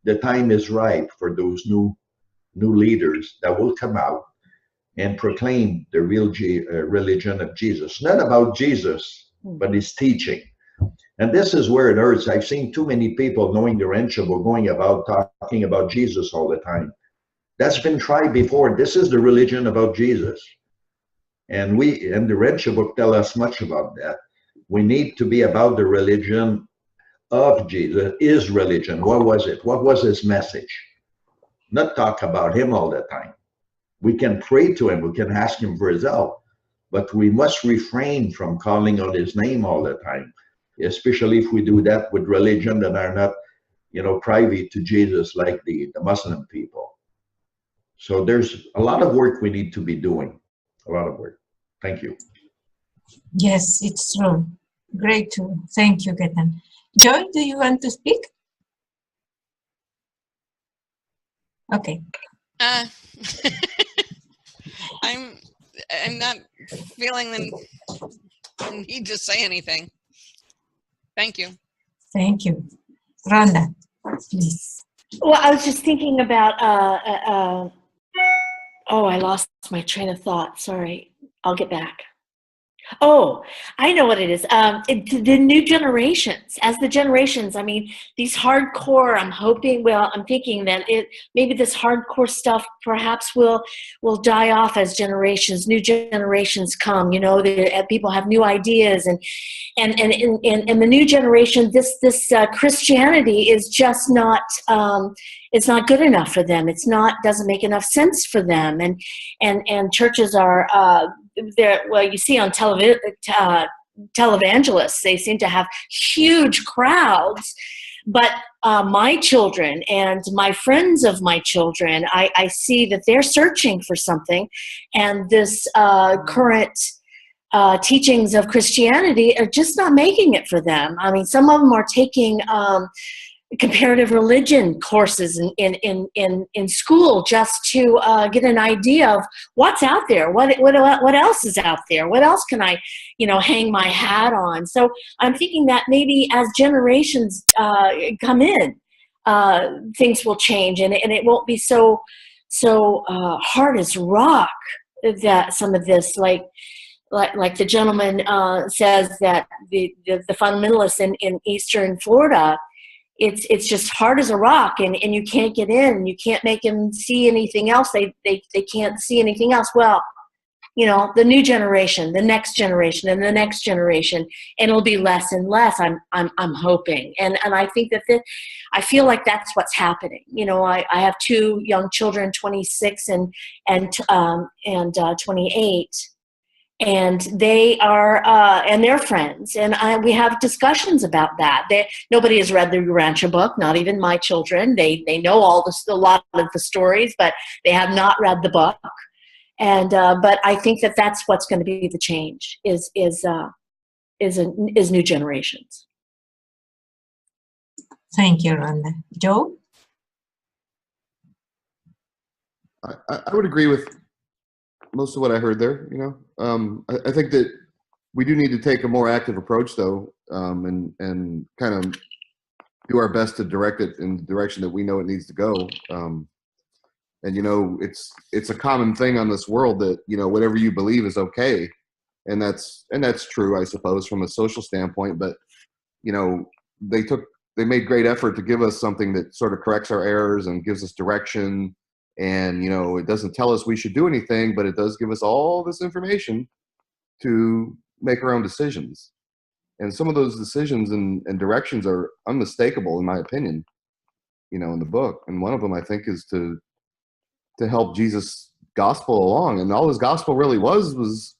the time is right for those new leaders that will come out and proclaim the real religion of Jesus. Not about Jesus, but his teaching. And this is where it hurts. I've seen too many people knowing the Urantia Book going about talking about Jesus all the time. That's been tried before. This is the religion about Jesus. And the Urantia Book tell us much about that. We need to be about the religion of Jesus, his religion. What was it? What was his message? Not talk about him all the time. We can pray to him, we can ask him for his help, but we must refrain from calling on his name all the time, especially if we do that with religion that are not, private to Jesus, like the Muslim people. So there's a lot of work we need to be doing, a lot of work. Thank you. Yes, it's true. Great too. Thank you, Ketan. Joy, do you want to speak? Okay. Uh, I'm not feeling the need to say anything. Thank you. Thank you. Rhonda, please. Well, I was just thinking about, oh, I lost my train of thought. Sorry. I'll get back. Oh, I know what it is. The new generations, as the generations, I mean, these hardcore, I'm hoping, well, I'm thinking that maybe this hardcore stuff perhaps will die off as new generations come, you know, people have new ideas and the new generation, this Christianity is just not, it's not good enough for them. Doesn't make enough sense for them. And churches are, well, you see on televangelists, they seem to have huge crowds, but my children and my friends of my children, I see that they're searching for something, and this current teachings of Christianity are just not making it for them. I mean, some of them are taking comparative religion courses in school just to get an idea of what's out there, what else is out there, what else can I, you know, hang my hat on. So I'm thinking that maybe as generations come in, things will change, and it won't be so hard as rock that some of this, like the gentleman says that the fundamentalists in Eastern Florida, it's just hard as a rock, and you can't get in. You can't make them see anything else. They can't see anything else. Well, you know, the new generation, the next generation, and the next generation, and it'll be less and less. I'm hoping, and I think that I feel like that's what's happening. You know, I have two young children, 26 and 28. And they are, and they're friends, and we have discussions about that. Nobody has read the Urantia book, not even my children. They know a lot of the stories, but they have not read the book. And but I think that that's what's going to be the change is new generations. Thank you, Rhonda. Joe? I would agree with most of what I heard there. You know, I think that we do need to take a more active approach, though, and kind of do our best to direct it in the direction that we know it needs to go. And you know, it's a common thing on this world that, you know, whatever you believe is okay, and that's true, I suppose, from a social standpoint. But you know, they made great effort to give us something that sort of corrects our errors and gives us direction. And, you know, it doesn't tell us we should do anything, but it does give us all this information to make our own decisions. And some of those decisions and directions are unmistakable, in my opinion, you know, in the book. And one of them, I think, is to help Jesus' gospel along. And all his gospel really was,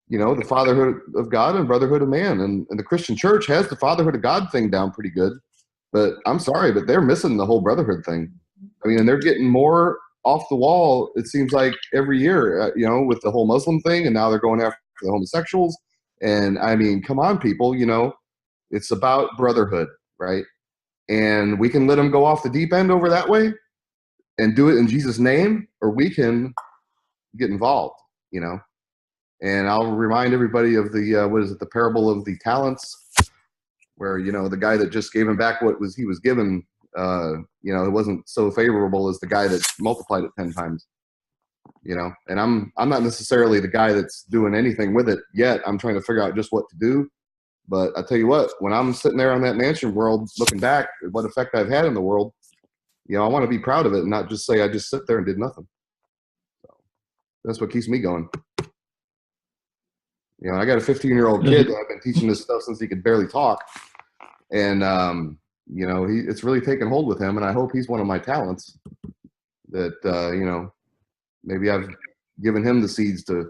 you know, the fatherhood of God and brotherhood of man. And the Christian church has the fatherhood of God thing down pretty good. But I'm sorry, but they're missing the whole brotherhood thing. I mean, and they're getting more off the wall, it seems like, every year, you know, with the whole Muslim thing, and now they're going after the homosexuals. And I mean, come on, people, you know, it's about brotherhood, right? And we can let them go off the deep end over that way and do it in Jesus' name, or we can get involved, you know. And I'll remind everybody of the parable of the talents, where, you know, the guy that just gave him back what he was given, you know, it wasn't so favorable as the guy that multiplied it 10 times, you know. And I'm not necessarily the guy that's doing anything with it yet. I'm trying to figure out just what to do. But I tell you what, when I'm sitting there on that mansion world, looking back at what effect I've had in the world, you know, I want to be proud of it and not just say I just sit there and did nothing. So that's what keeps me going. You know, I got a 15-year-old kid that I've been teaching this stuff since he could barely talk. And, you know, it's really taken hold with him, and I hope he's one of my talents that, you know, maybe I've given him the seeds to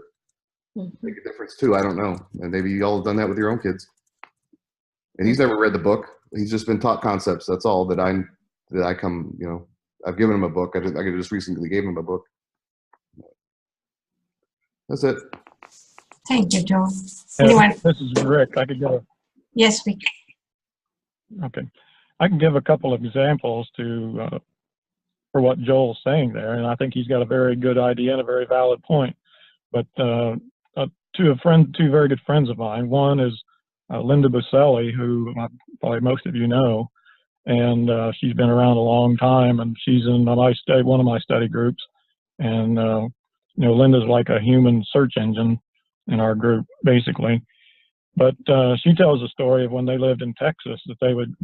make a difference too. I don't know. And maybe you all have done that with your own kids. And he's never read the book. He's just been taught concepts. That's all that I come, you know, I've given him a book. I just recently gave him a book. That's it. Thank you, Joe. Anyone? This is Rick. I could go. Yes, Rick. Okay. I can give a couple of examples to for what Joel's saying there, and I think he's got a very good idea and a very valid point. But two very good friends of mine. One is Linda Buscelli, who probably most of you know, and she's been around a long time, and she's in one of my study groups. And Linda's like a human search engine in our group, basically. But she tells a story of when they lived in Texas that they would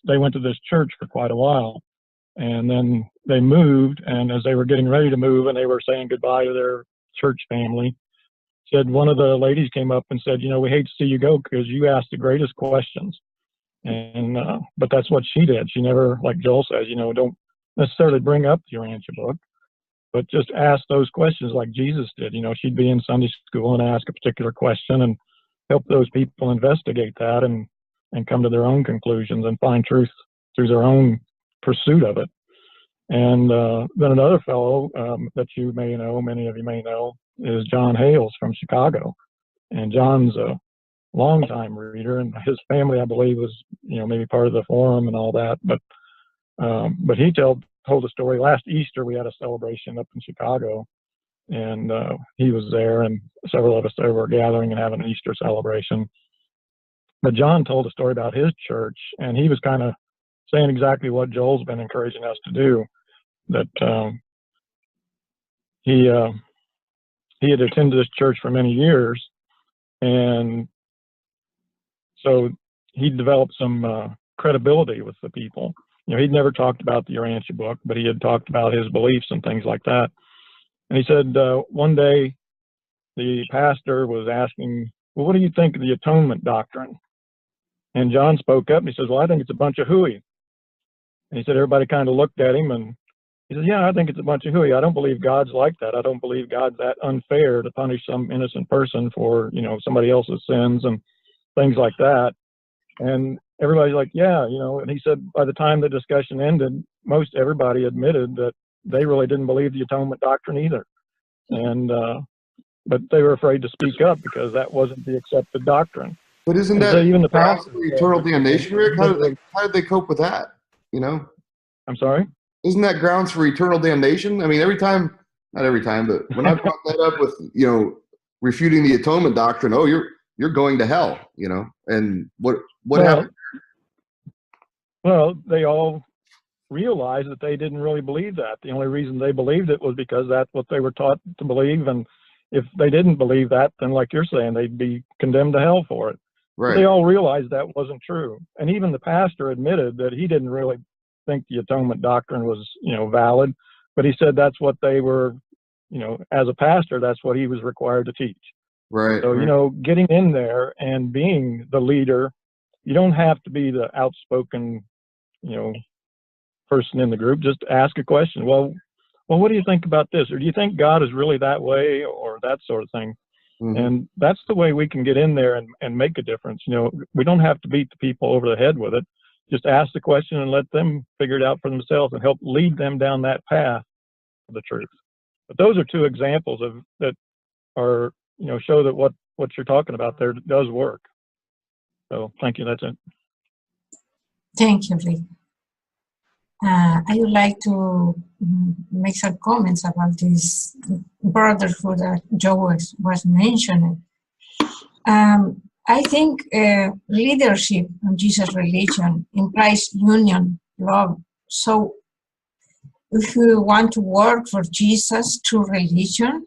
they went to this church for quite a while, and then they moved, and as they were getting ready to move and they were saying goodbye to their church family, said one of the ladies came up and said, we hate to see you go because you asked the greatest questions. And but that's what she did. She never, like Joel says, don't necessarily bring up the Urantia book, but just ask those questions like Jesus did. She'd be in Sunday school and ask a particular question and help those people investigate that and come to their own conclusions and find truth through their own pursuit of it. And then another fellow that you may know, many of you may know, is John Hales from Chicago. And John's a longtime reader, and his family, I believe, was maybe part of the forum and all that. But he told a story. Last Easter we had a celebration up in Chicago, and he was there, and several of us there were gathering and having an Easter celebration. But John told a story about his church, and he was kind of saying exactly what Joel's been encouraging us to do, that he had attended this church for many years, and so he developed some credibility with the people. He'd never talked about the Urantia book, but he had talked about his beliefs and things like that. And he said one day the pastor was asking, well, what do you think of the atonement doctrine? And John spoke up and he says, well, I think it's a bunch of hooey. And he said, everybody kind of looked at him, and he said, yeah, I think it's a bunch of hooey. I don't believe God's like that. I don't believe God's that unfair to punish some innocent person for, somebody else's sins and things like that. And everybody's like, yeah, and he said by the time the discussion ended, most everybody admitted that they really didn't believe the atonement doctrine either. And, but they were afraid to speak up because that wasn't the accepted doctrine. But isn't and that so even the grounds pastor, for eternal damnation, Rick? How did they cope with that? I'm sorry? Isn't that grounds for eternal damnation? I mean, not every time, but when I brought that up with, refuting the atonement doctrine, oh, you're going to hell, and what happened? Well, they all realized that they didn't really believe that. The only reason they believed it was because that's what they were taught to believe, and if they didn't believe that, then like you're saying, they'd be condemned to hell for it. Right. But they all realized that wasn't true. And even the pastor admitted that he didn't really think the atonement doctrine was, valid, but he said that's what they were, as a pastor, that's what he was required to teach. Right. So, right. Getting in there and being the leader, you don't have to be the outspoken, person in the group. Just ask a question. Well, what do you think about this? Or do you think God is really that way, or that sort of thing? Mm-hmm. And that's the way we can get in there and make a difference. We don't have to beat the people over the head with it. Just ask the question and let them figure it out for themselves and help lead them down that path of the truth. But those are two examples that are, show that what you're talking about there does work. So thank you. That's it. Thank you, Rick. I would like to make some comments about this brotherhood that Joe was mentioning. I think leadership in Jesus' religion implies union, love. So if we want to work for Jesus through religion,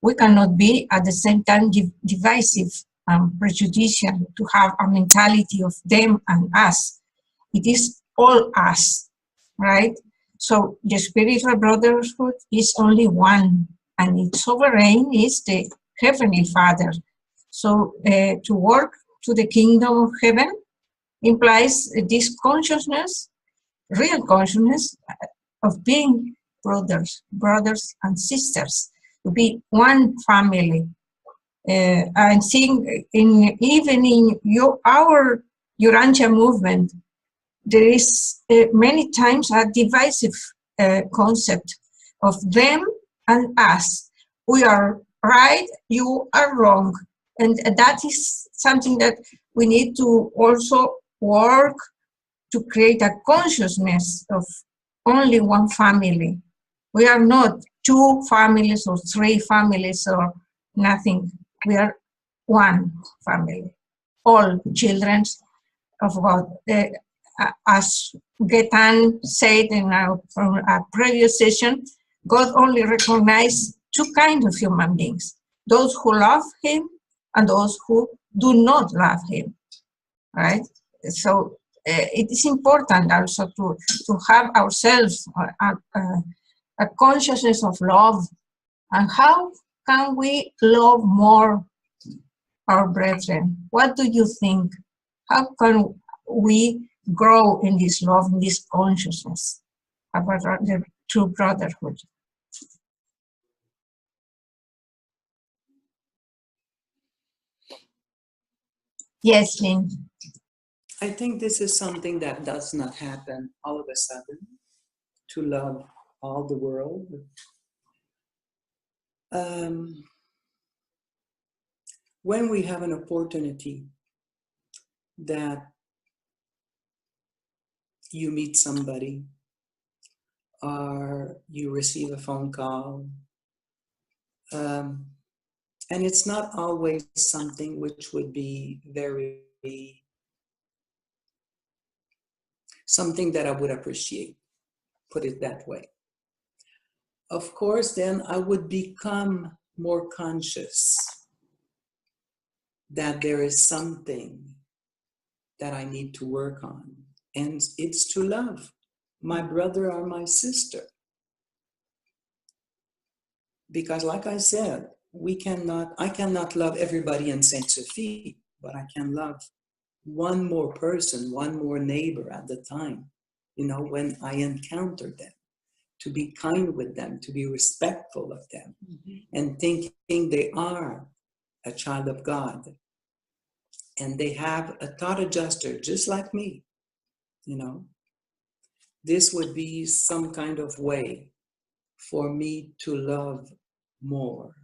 we cannot be at the same time divisive and prejudicial to have a mentality of them and us. It is all us, right? So the spiritual brotherhood is only one, and its sovereign is the Heavenly Father. So to work to the kingdom of heaven implies this consciousness, real consciousness of being brothers and sisters, to be one family. I think even in our Urantia movement, there is many times a divisive concept of them and us. We are right, you are wrong. and that is something that we need to also work to create a consciousness of only one family. We are not 2 families or 3 families or nothing. We are one family, all children of God. As Getan said in our previous session, God only recognizes 2 kinds of human beings, those who love him and those who do not love him, right? So it is important also to have ourselves a consciousness of love. And how can we love more our brethren? What do you think? How can we grow in this love, in this consciousness about the true brotherhood? Yes, Lynn. I think this is something that does not happen all of a sudden, to love all the world. When we have an opportunity that you meet somebody or you receive a phone call, and it's not always something which would be something that I would appreciate, put it that way. Of course, then I would become more conscious that there is something that I need to work on, and it's to love my brother or my sister. Because like I said, I cannot love everybody in Saint-Sophie, but I can love one more person, one more neighbor at the time, when I encounter them, to be kind with them, to be respectful of them, and thinking they are a child of God. And they have a thought adjuster just like me, This would be some kind of way for me to love more,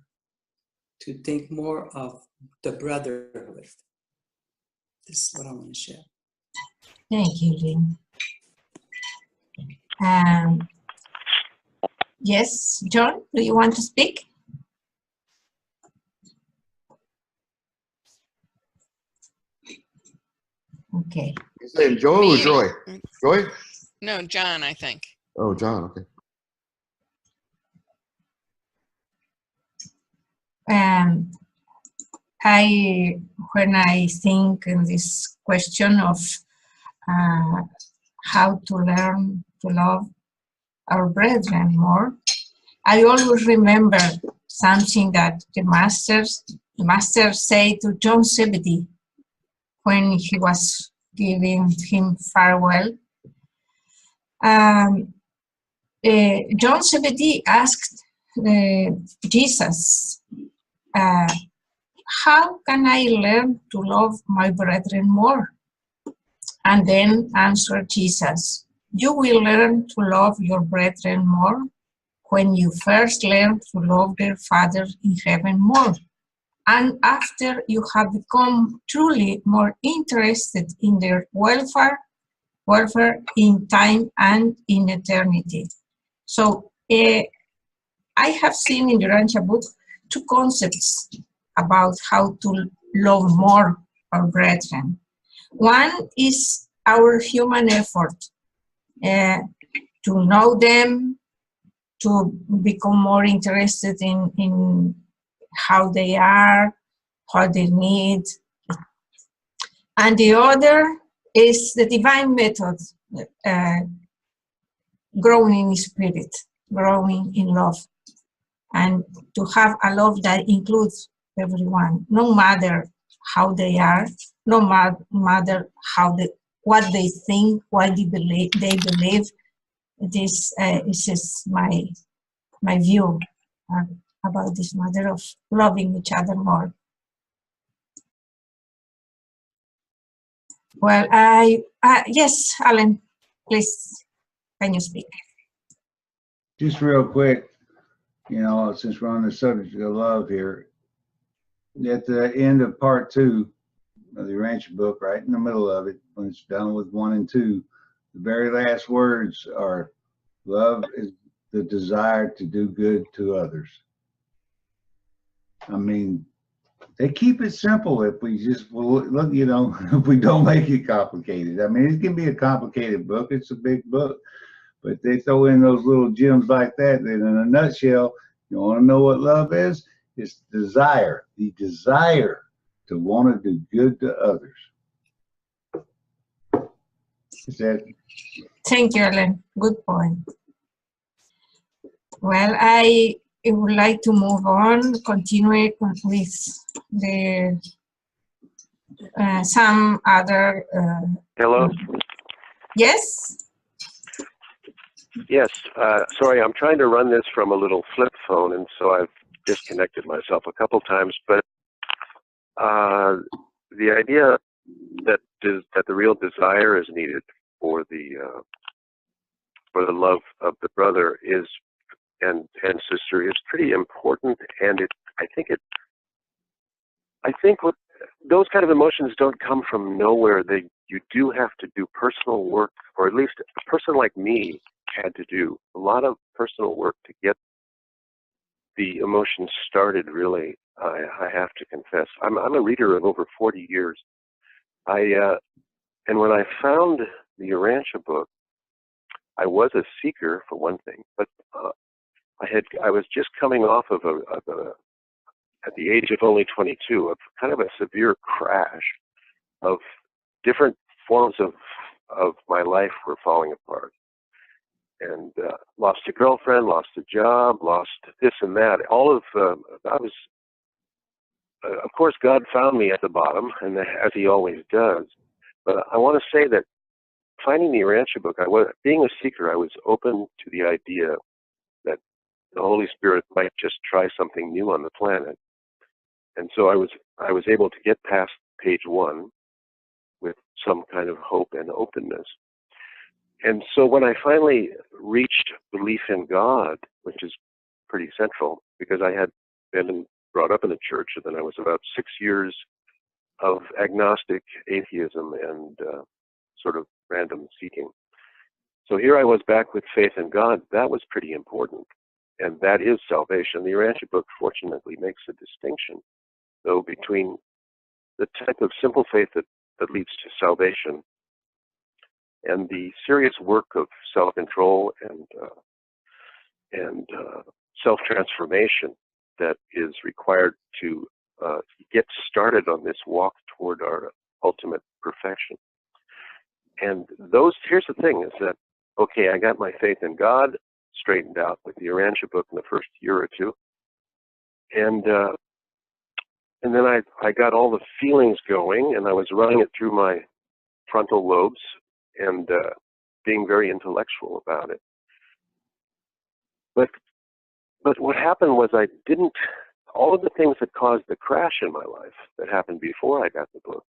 to think more of the brotherhood. This is what I want to share. Thank you, Lynn. Yes, John, do you want to speak? Okay. You saying Joel or Joy? Joy? No, John, I think. Oh, John, okay. When I think in this question of how to learn to love our brethren more, I always remember something that the master said to John Zebedee when he was giving him farewell. John Zebedee asked Jesus, how can I learn to love my brethren more? And then answered Jesus, you will learn to love your brethren more when you first learn to love their Father in heaven more. And after you have become truly more interested in their welfare in time and in eternity. So I have seen in the Urantia Book 2 concepts about how to love more our brethren. One is our human effort to know them, to become more interested in how they are, what they need. And the other is the divine method, growing in spirit, growing in love, and to have a love that includes everyone, no matter how they are, no matter what they think, what they believe. This is my view about this matter of loving each other more. Well, yes, Alan, please, can you speak? Just real quick, since we're on the subject of love here, at the end of part 2 of the Urantia book, right in the middle of it, when it's done with 1 and 2, the very last words are, love is the desire to do good to others. I mean, they keep it simple if we just, well, look, you know, if we don't make it complicated. I mean, it can be a complicated book. It's a big book. But they throw in those little gems like that. And in a nutshell, you want to know what love is? It's desire, the desire to want to do good to others. Is that? Thank you, Alan. Good point. Well, I would like to move on, continue with the some other. Hello? Yes? Yes. Sorry, I'm trying to run this from a little flip phone, and so I've disconnected myself a couple times. But the idea that the real desire is needed for the love of the brother is and sister is pretty important, and I think what those kind of emotions don't come from nowhere. You do have to do personal work, or at least a person like me had to do a lot of personal work to get the emotions started, really. I have to confess. I'm a reader of over 40 years. And when I found the Urantia book, I was a seeker for one thing, but I was just coming off of at the age of only 22, of kind of a severe crash of different forms of my life were falling apart. And lost a girlfriend, lost a job, lost this and that. Of course, God found me at the bottom, and as He always does. But I want to say that finding the Urantia book, being a seeker, I was open to the idea that the Holy Spirit might just try something new on the planet. And so I was able to get past page 1 with some kind of hope and openness. And so when I finally reached belief in God, which is pretty central, because I had been brought up in the church, and then I was about 6 years of agnostic atheism and sort of random seeking. So here I was back with faith in God. That was pretty important, and that is salvation. The Urantia book, fortunately, makes a distinction, though, between the type of simple faith that leads to salvation and the serious work of self-control and self-transformation that is required to get started on this walk toward our ultimate perfection. And here's the thing, is that, okay, I got my faith in God straightened out with the Urantia book in the first year or two, and then I got all the feelings going, and I was running it through my frontal lobes, and being very intellectual about it. But what happened was all of the things that caused the crash in my life that happened before I got the book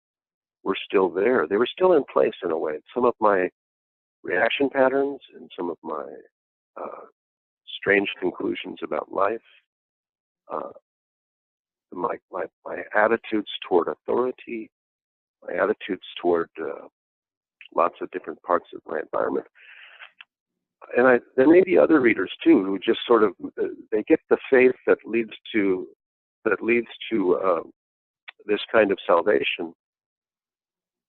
were still there. They were still in place in a way. Some of my reaction patterns and some of my strange conclusions about life, my attitudes toward authority, my attitudes toward lots of different parts of my environment. And there may be other readers too who just sort of, they get the faith that leads to this kind of salvation.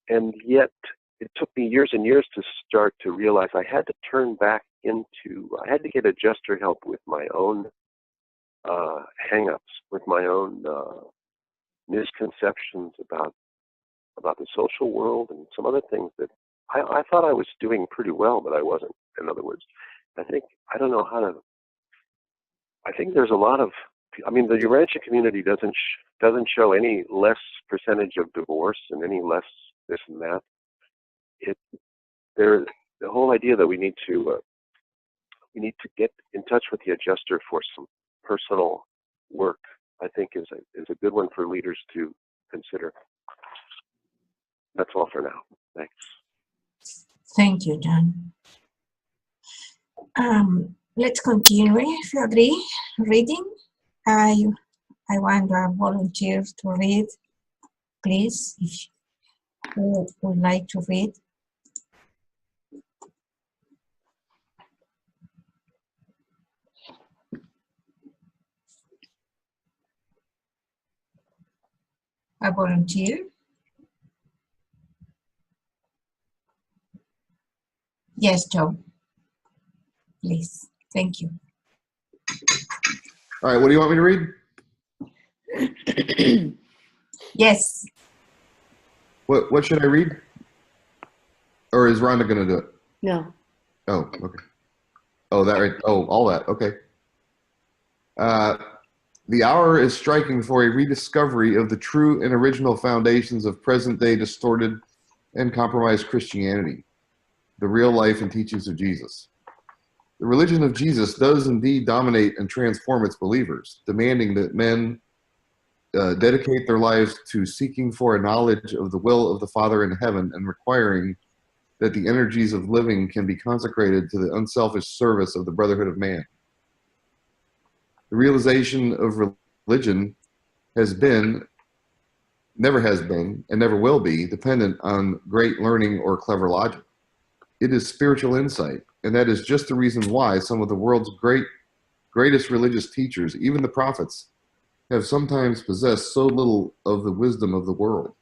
And yet it took me years and years to start to realize I had to I had to get adjuster help with my own hang-ups, with my own misconceptions about the social world and some other things that I thought I was doing pretty well, but I wasn't. In other words, I think there's a lot of, the Urantia community doesn't show any less percentage of divorce and any less this and that. The whole idea that we need to get in touch with the adjuster for some personal work, I think is a good one for leaders to consider. That's all for now. Thanks. Thank you, John. Let's continue, if you agree, reading. I want a volunteer to read, please, if who would like to read. A volunteer? Yes, Joe. Please. Thank you. All right, what do you want me to read? Yes. What should I read? Or is Rhonda going to do it? No. Oh, okay. Oh, that right. Oh, all that. Okay. The hour is striking for a rediscovery of the true and original foundations of present-day distorted and compromised Christianity, the real life and teachings of Jesus. The religion of Jesus does indeed dominate and transform its believers, demanding that men dedicate their lives to seeking for a knowledge of the will of the Father in heaven and requiring that the energies of living can be consecrated to the unselfish service of the brotherhood of man. The realization of religion never has been, and never will be dependent on great learning or clever logic. It is spiritual insight, and that is just the reason why some of the world's greatest religious teachers, even the prophets, have sometimes possessed so little of the wisdom of the world.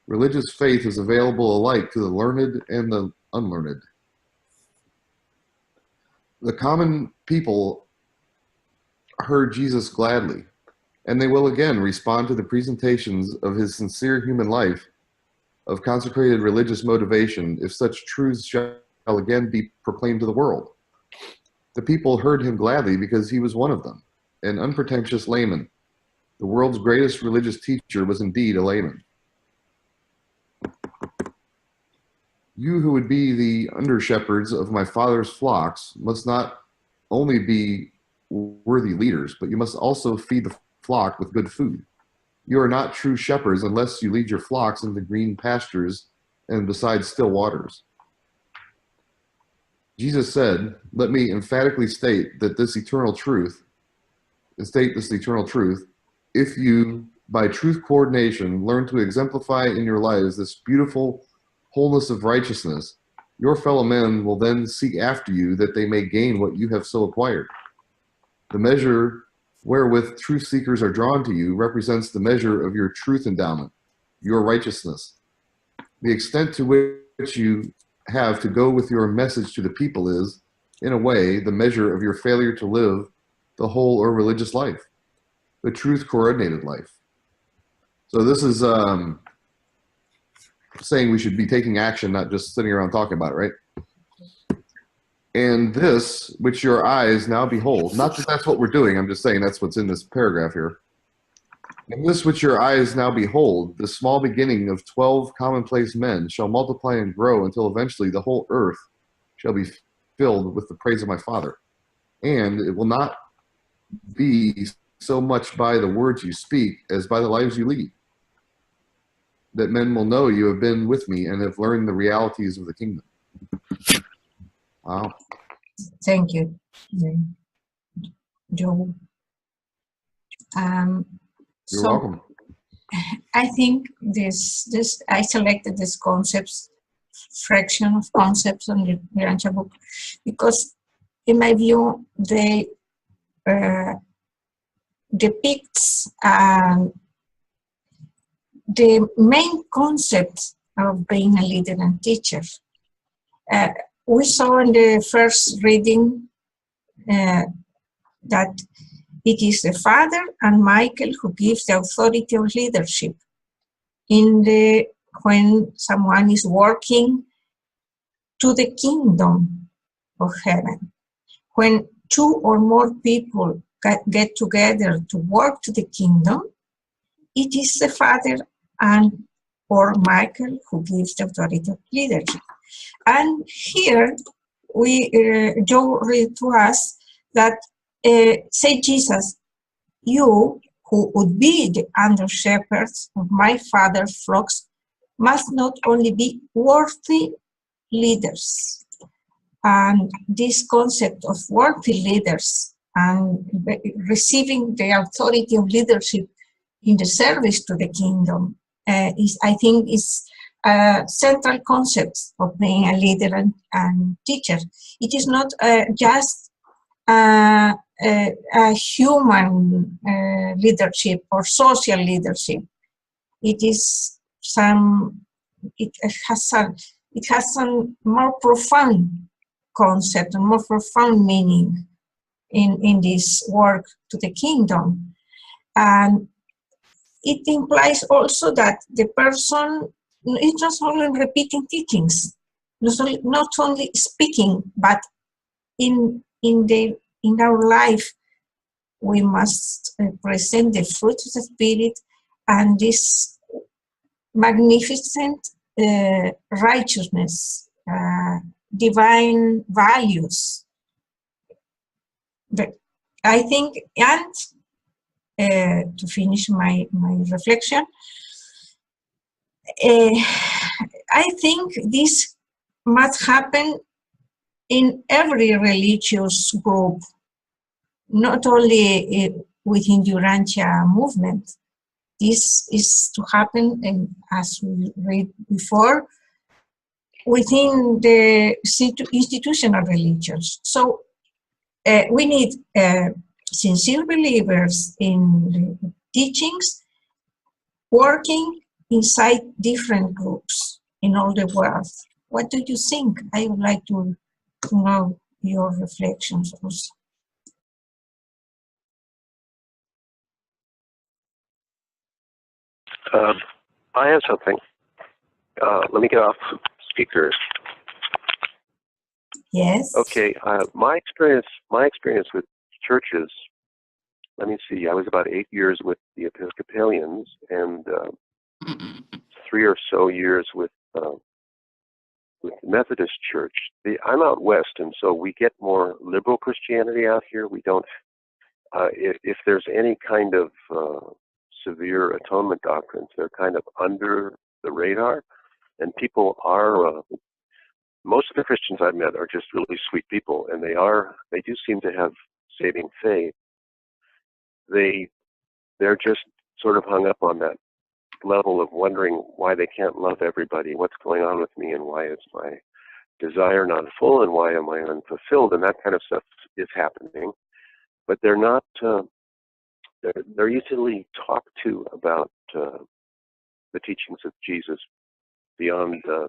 Religious faith is available alike to the learned and the unlearned. The common people heard Jesus gladly, and they will again respond to the presentations of his sincere human life of consecrated religious motivation if such truths shall again be proclaimed to the world. The people heard him gladly because he was one of them, an unpretentious layman. The world's greatest religious teacher was indeed a layman. You who would be the under-shepherds of my father's flocks must not only be worthy leaders, but you must also feed the flock with good food. You are not true shepherds unless you lead your flocks into green pastures and beside still waters. Jesus said, let me emphatically state this eternal truth, if you, by truth coordination, learn to exemplify in your lives this beautiful wholeness of righteousness, your fellow men will then seek after you that they may gain what you have so acquired. The measure wherewith truth seekers are drawn to you represents the measure of your truth endowment, your righteousness. The extent to which you have to go with your message to the people is, in a way, the measure of your failure to live the whole or religious life, the truth coordinated life. So this is saying we should be taking action, not just sitting around talking about it, right? And this, which your eyes now behold, not that that's what we're doing, I'm just saying that's what's in this paragraph here. And this which your eyes now behold, the small beginning of 12 commonplace men, shall multiply and grow until eventually the whole earth shall be filled with the praise of my Father. And it will not be so much by the words you speak as by the lives you lead, that men will know you have been with me and have learned the realities of the kingdom. Wow. Thank you, Joe. You're welcome. I think I selected this fraction of concepts on the Urantia book because, in my view, they depicts the main concept of being a leader and teacher. We saw in the first reading that it is the Father and Michael who gives the authority of leadership when someone is working to the kingdom of heaven. When two or more people get together to work to the kingdom, it is the Father and or Michael who gives the authority of leadership. And here, Joe read to us that, say Jesus, you who would be the under-shepherds of my Father's flocks must not only be worthy leaders. And this concept of worthy leaders and receiving the authority of leadership in the service to the kingdom I think is a central concept of being a leader and teacher. It is not just a human leadership or social leadership. It is it has some more profound concept and more profound meaning in this work to the kingdom. And it implies also that the person is not only repeating teachings, not only speaking, but in our life we must present the fruit of the Spirit and this magnificent righteousness, divine values. But I think, and to finish my reflection, I think this must happen in every religious group, not only within the Urantia movement. This is to happen, and as we read before, within the institutional religions. So we need sincere believers in the teachings working inside different groups in all the world. What do you think? I would like to know your reflections also. I have something. Let me get off speaker. Yes. Okay. My experience with churches. Let me see. I was about 8 years with the Episcopalians and 3 or so years with the Methodist Church. I'm out west, and so we get more liberal Christianity out here. We don't. If there's any kind of severe atonement doctrines, they're kind of under the radar, and people are. Most of the Christians I've met are just really sweet people, and they do seem to have saving faith. They're just sort of hung up on that level of wondering why they can't love everybody, what's going on with me, and why is my desire not full, and why am I unfulfilled, and that kind of stuff is happening. But they're not. They're usually talked to about the teachings of Jesus beyond the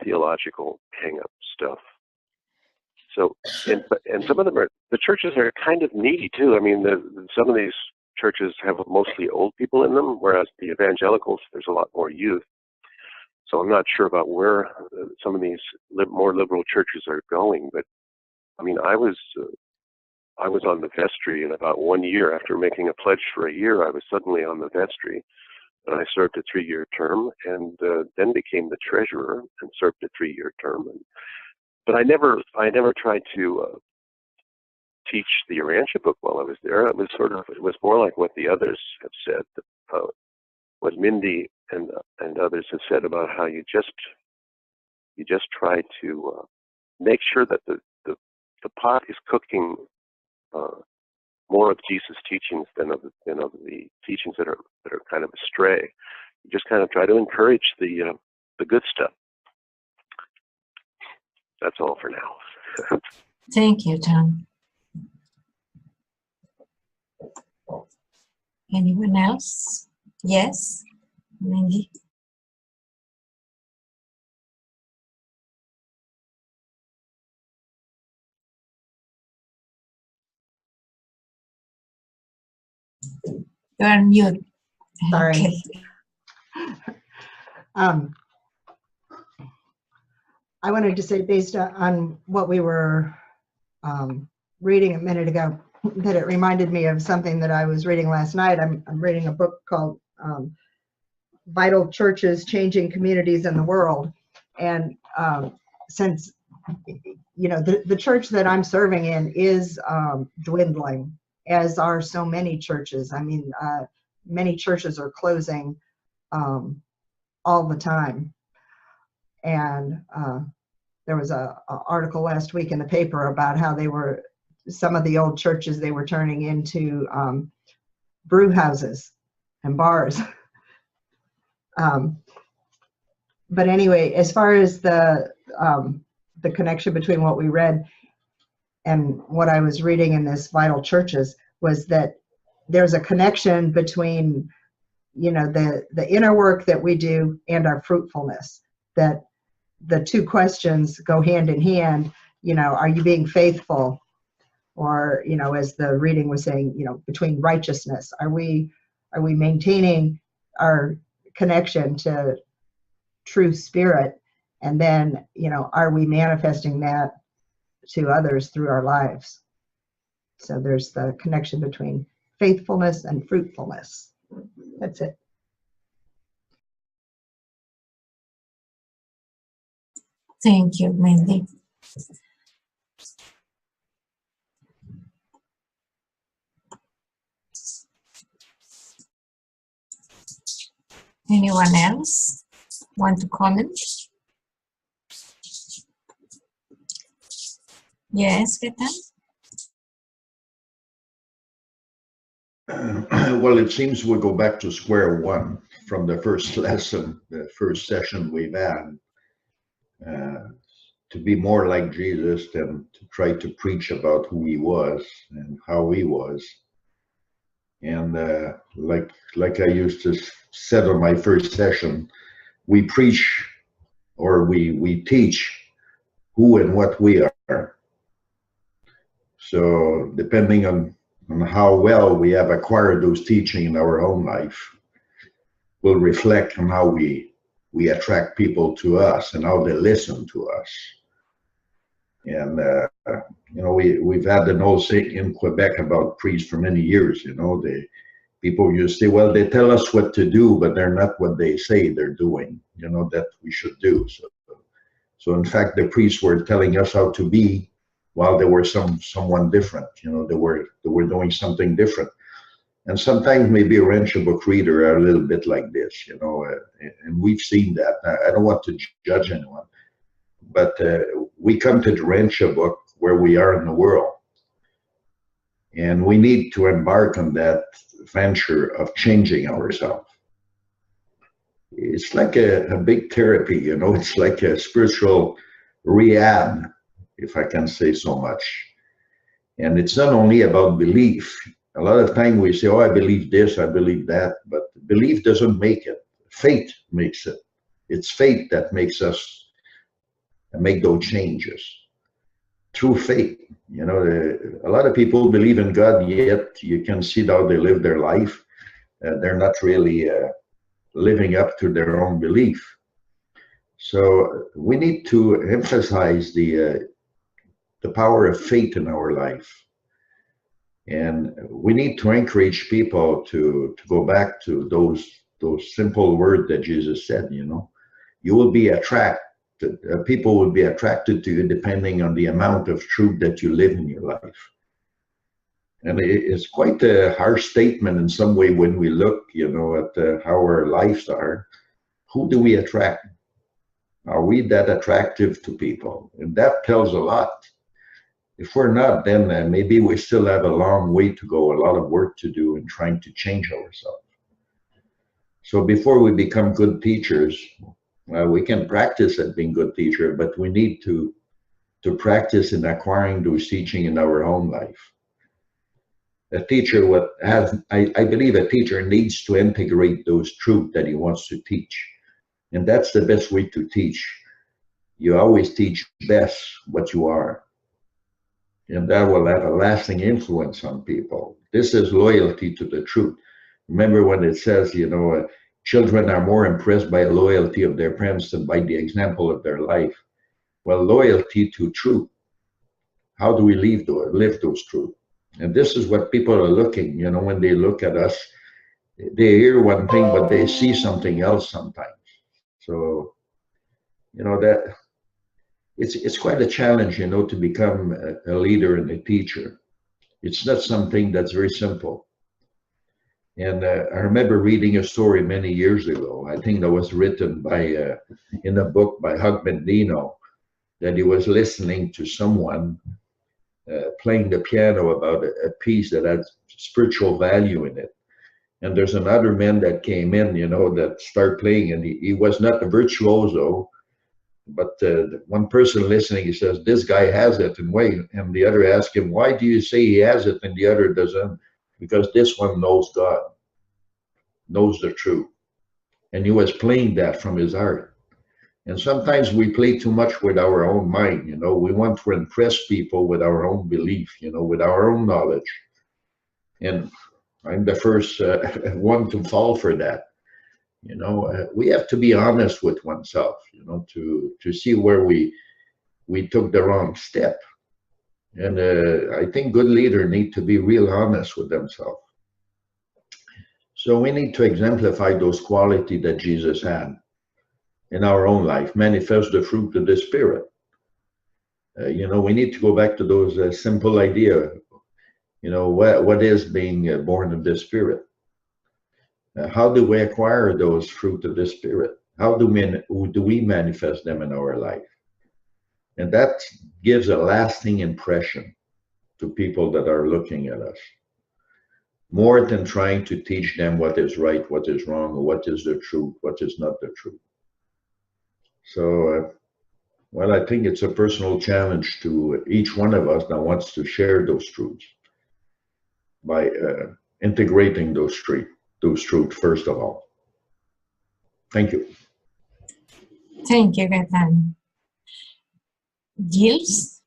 theological hang-up stuff. So, and some of them the churches are kind of needy too. I mean, some of these churches have mostly old people in them, whereas the evangelicals, there's a lot more youth. So I'm not sure about where some of these more liberal churches are going. But I mean, I was on the vestry, and about 1 year after making a pledge for a year, I was suddenly on the vestry, and I served a 3-year term, and then became the treasurer and served a 3-year term. But I never tried to teach the Urantia book while I was there. It was more like what the others have said, what Mindy and others have said about how you just try to make sure that the pot is cooking more of Jesus' teachings than of the teachings that are kind of astray. You just kind of try to encourage the good stuff. That's all for now. Thank you, Tom. Anyone else? Yes, Mindy. You are mute. Sorry. Okay. I wanted to say, based on what we were reading a minute ago, that it reminded me of something that I was reading last night. I'm reading a book called Vital Churches Changing Communities in the World. And since, you know, the church that I'm serving in is dwindling, as are so many churches. I mean, many churches are closing all the time. And there was a article last week in the paper about how they were some of the old churches, they were turning into brew houses and bars. But anyway, as far as the connection between what we read and what I was reading in this Vital Churches was that there's a connection between, you know, the inner work that we do and our fruitfulness, that the two questions go hand in hand. You know, are you being faithful? Or, you know, as the reading was saying, you know, between righteousness, are we maintaining our connection to true spirit? And then, you know, are we manifesting that to others through our lives? So there's the connection between faithfulness and fruitfulness. That's it. Thank you, Mandy. Anyone else want to comment? Yes, Ketan? Well, it seems we'll go back to square one from the first lesson, the first session we've had, to be more like Jesus and to try to preach about who he was and how he was. And like I used to said on my first session, we preach or we teach who and what we are. So depending on how well we have acquired those teachings in our own life will reflect on how we attract people to us and how they listen to us. And you know, we've had an old saying in Quebec about priests for many years. You know, people used to say, well, they tell us what to do, but they're not what they say they're doing, you know, that we should do. So in fact, the priests were telling us how to be while they were someone different. You know, they were doing something different. And sometimes maybe a Urantia Book reader are a little bit like this, you know, and we've seen that. I don't want to judge anyone, but we come to the Urantia Book where we are in the world. And we need to embark on that venture of changing ourselves. It's like a big therapy, you know, it's like a spiritual rehab, if I can say so much. And it's not only about belief. A lot of time we say, oh, I believe this, I believe that, but belief doesn't make it. Faith makes it. It's faith that makes us make those changes. Through faith, you know, a lot of people believe in God, yet you can see how they live their life. They're not really living up to their own belief. So we need to emphasize the power of faith in our life. And we need to encourage people to go back to those simple words that Jesus said, you know, you will be attracted, people will be attracted to you depending on the amount of truth that you live in your life. And it's quite a harsh statement in some way when we look, you know, at how our lives are. Who do we attract? Are we that attractive to people? And that tells a lot. If we're not, then maybe we still have a long way to go, a lot of work to do in trying to change ourselves. So before we become good teachers, we can practice at being good teacher, but we need to practice in acquiring those teaching in our own life. A teacher I believe a teacher needs to integrate those truths that he wants to teach. And that's the best way to teach. You always teach best what you are. And that will have a lasting influence on people. This is loyalty to the truth. Remember when it says, you know, children are more impressed by the loyalty of their parents than by the example of their life. Well, loyalty to truth. How do we live those truths? And this is what people are looking, you know, when they look at us, they hear one thing, but they see something else sometimes. So, you know, that it's quite a challenge, you know, to become a leader and a teacher. It's not something that's very simple. And I remember reading a story many years ago. I think that was written by in a book by Hug Bendino, that he was listening to someone playing the piano about a piece that had spiritual value in it. And there's another man that came in, you know, that started playing, and he was not a virtuoso, but one person listening, he says, this guy has it, and wait, and the other asked him, why do you say he has it and the other doesn't? Because this one knows God, knows the truth. And he was playing that from his heart. And sometimes we play too much with our own mind, you know, we want to impress people with our own belief, you know, with our own knowledge. And I'm the first one to fall for that. You know, we have to be honest with oneself, you know, to see where we took the wrong step. And I think good leaders need to be real honest with themselves. So we need to exemplify those qualities that Jesus had in our own life, manifest the fruit of the Spirit. You know, we need to go back to those simple ideas. You know, what is being born of the Spirit? How do we acquire those fruit of the Spirit? How do we manifest them in our life? And that gives a lasting impression to people that are looking at us, more than trying to teach them what is right, what is wrong, what is the truth, what is not the truth. So, well, I think it's a personal challenge to each one of us that wants to share those truths by integrating those truths first of all. Thank you. Thank you, Gaetan. Gilles?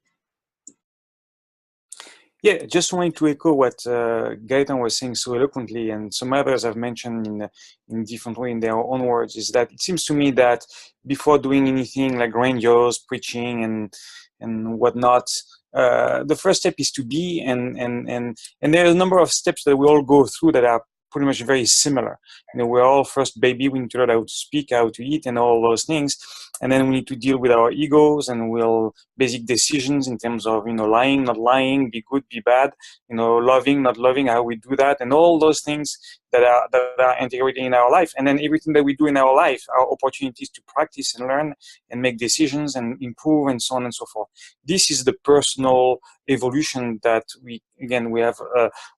Yeah, just wanting to echo what Gaetan was saying so eloquently, and some others have mentioned in different way in their own words, is that it seems to me that before doing anything like grandiose preaching and whatnot, the first step is to be, and there are a number of steps that we all go through that are pretty much very similar. You know, we're all first baby, we need to learn how to speak, how to eat, and all those things. And then we need to deal with our egos and basic decisions in terms of, you know, lying, not lying, be good, be bad, you know, loving, not loving, how we do that, and all those things that are integrated in our life. And then everything that we do in our life are opportunities to practice and learn and make decisions and improve and so on and so forth. This is the personal evolution that we have,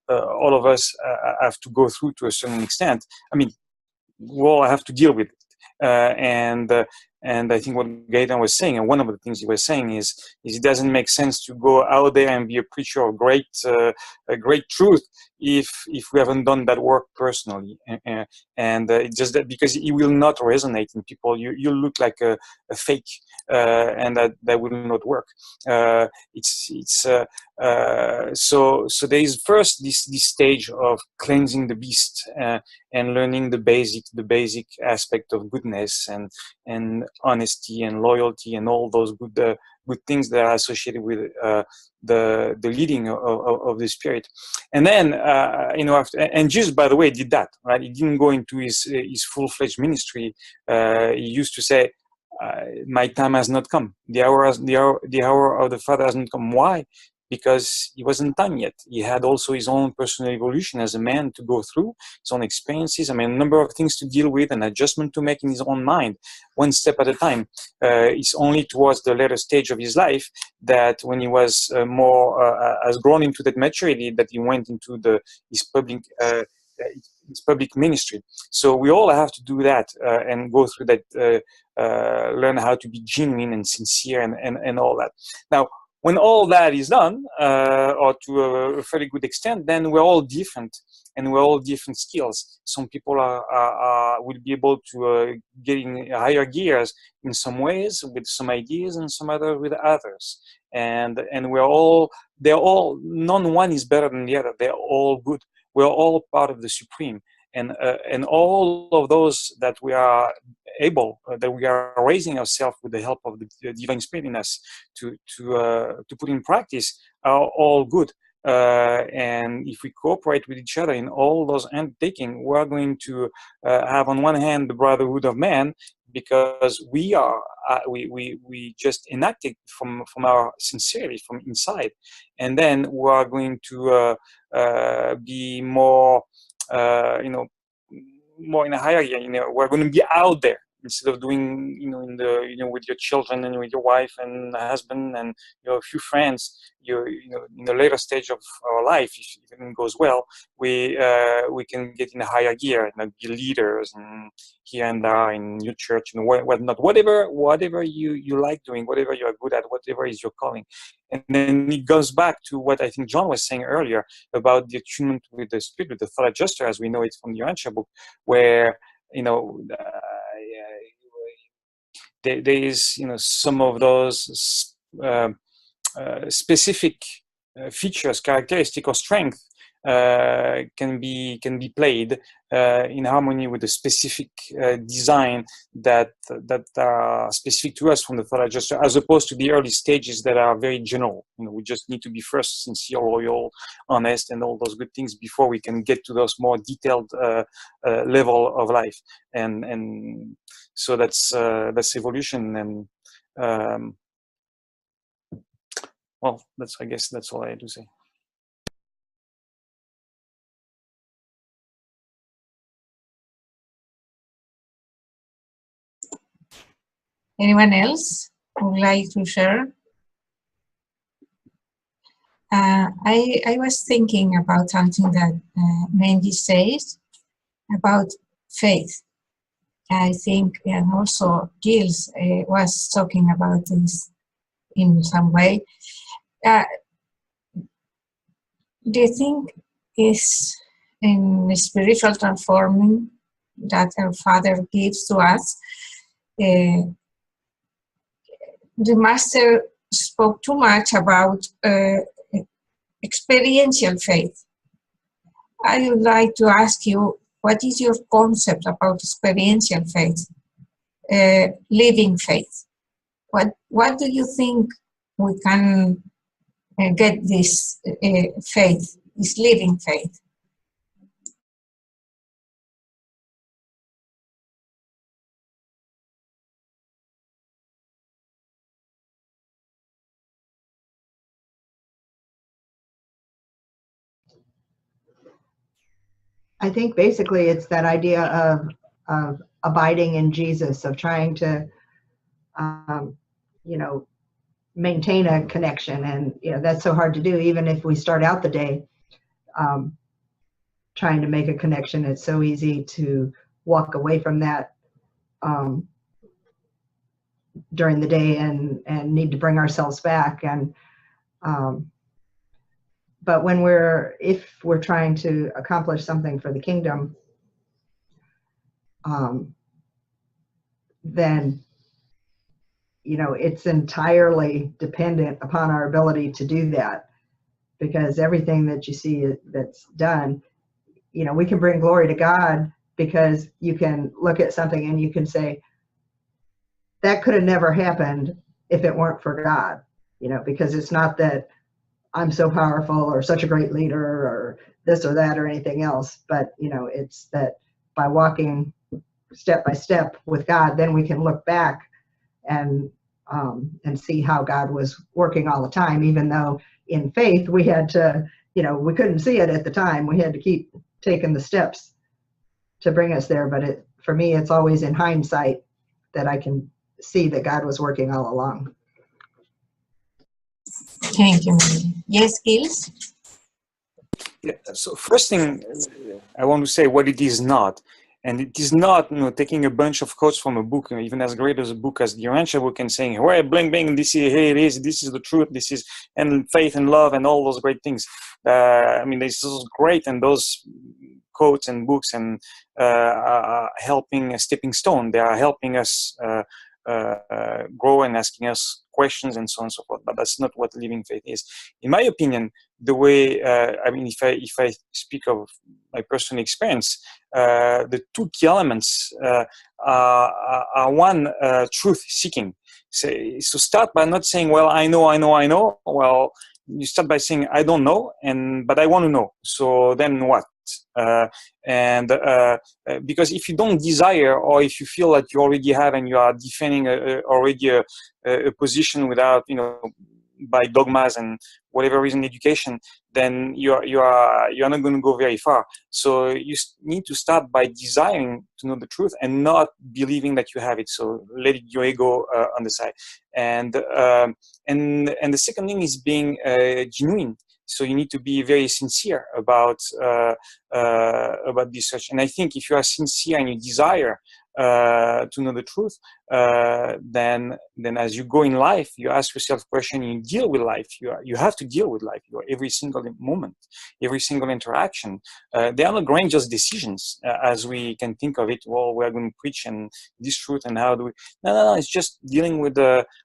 all of us have to go through to a certain extent. I mean, we all have to deal with it. And I think what Gaetan was saying, and one of the things he was saying is it doesn't make sense to go out there and be a preacher of great truth if we haven't done that work personally. And it's just that because it will not resonate in people, you look like a fake, and that will not work. So there is first this stage of cleansing the beast and learning the basic aspect of goodness and honesty and loyalty and all those good things that are associated with the leading of the Spirit. And then and Jesus, by the way, did that, right? He didn't go into his full-fledged ministry. He used to say, my time has not come. The hour of the Father has not come. Why? Because he wasn't done yet. He had also his own personal evolution as a man to go through, his own experiences. I mean, a number of things to deal with, an adjustment to make in his own mind, one step at a time. It's only towards the later stage of his life that when he was has grown into that maturity that he went into his public ministry. So we all have to do that and go through that, learn how to be genuine and sincere and all that. Now, when all that is done, or to a fairly good extent, then we're all different, and we're all different skills. Some people will be able to get in higher gears in some ways with some ideas, and some others with others. And they're all, none one is better than the other. They're all good. We're all part of the Supreme. And all of those that we are able, that we are raising ourselves with the help of the Divine Spirit in us to put in practice, are all good. And if we cooperate with each other in all those undertakings, we are going to have on one hand the brotherhood of man, because we are we just enacted from our sincerity from inside, and then we are going to be more more in a higher, we're going to be out there instead of doing, in the, with your children and with your wife and husband and a few friends, in the later stage of our life, if everything goes well, we can get in a higher gear and be leaders and here and there in your church and whatnot, whatever you like doing, whatever you are good at, whatever is your calling. And then it goes back to what I think John was saying earlier about the attunement with the spirit, with the thought adjuster, as we know it from the Urantia book, where there is some of those specific features, characteristic or strength can be played in harmony with the specific design that are specific to us from the thought adjuster, as opposed to the early stages that are very general. We just need to be first sincere, loyal, honest, and all those good things before we can get to those more detailed level of life. And so that's evolution. And well, I guess that's all I had to say. Anyone else would like to share? I was thinking about something that Mandy says about faith. I think, and also Gilles was talking about this in some way. Do you think is in spiritual transforming that our Father gives to us? The Master spoke too much about experiential faith. I would like to ask you, what is your concept about experiential faith, living faith? What do you think we can get this faith, this living faith? I think basically it's that idea of abiding in Jesus, of trying to, maintain a connection. And, that's so hard to do, even if we start out the day trying to make a connection. It's so easy to walk away from that during the day and need to bring ourselves back. And, but if we're trying to accomplish something for the kingdom, then, it's entirely dependent upon our ability to do that, because everything that you see that's done, we can bring glory to God, because you can look at something and you can say, that could have never happened if it weren't for God, because it's not that I'm so powerful or such a great leader or this or that or anything else, but it's that by walking step by step with God, then we can look back and see how God was working all the time, even though in faith we had to, we couldn't see it at the time. We had to keep taking the steps to bring us there. But for me, it's always in hindsight that I can see that God was working all along. Thank you, Marie. Yes, Gilles? Yeah, so first thing I want to say what it is not. And it is not, taking a bunch of quotes from a book, even as great as a book as the Urantia book, and saying, "Well, bling, bling, here it is. This is the truth. This is and faith and love and all those great things." This is great, and those quotes and books and are helping a stepping stone. They are helping us grow and asking us questions and so on and so forth. But that's not what living faith is, in my opinion. The way if I speak of my personal experience, the two key elements are one, truth seeking. So start by not saying, well, I know. Well, you start by saying, I don't know, but I want to know. So then what? Because if you don't desire, or if you feel that you already have and you are defending already a position without by dogmas and whatever reason education, then you're not going to go very far. So you need to start by desiring to know the truth and not believing that you have it. So let your ego on the side. And the second thing is being genuine. So you need to be very sincere about this search. And I think if you are sincere and you desire to know the truth, then as you go in life, you ask yourself questions, you deal with life. You have to deal with life. Every single moment, every single interaction. They are not grand just decisions as we can think of it. Well, we're going to preach and this truth and how do we? No. It's just dealing with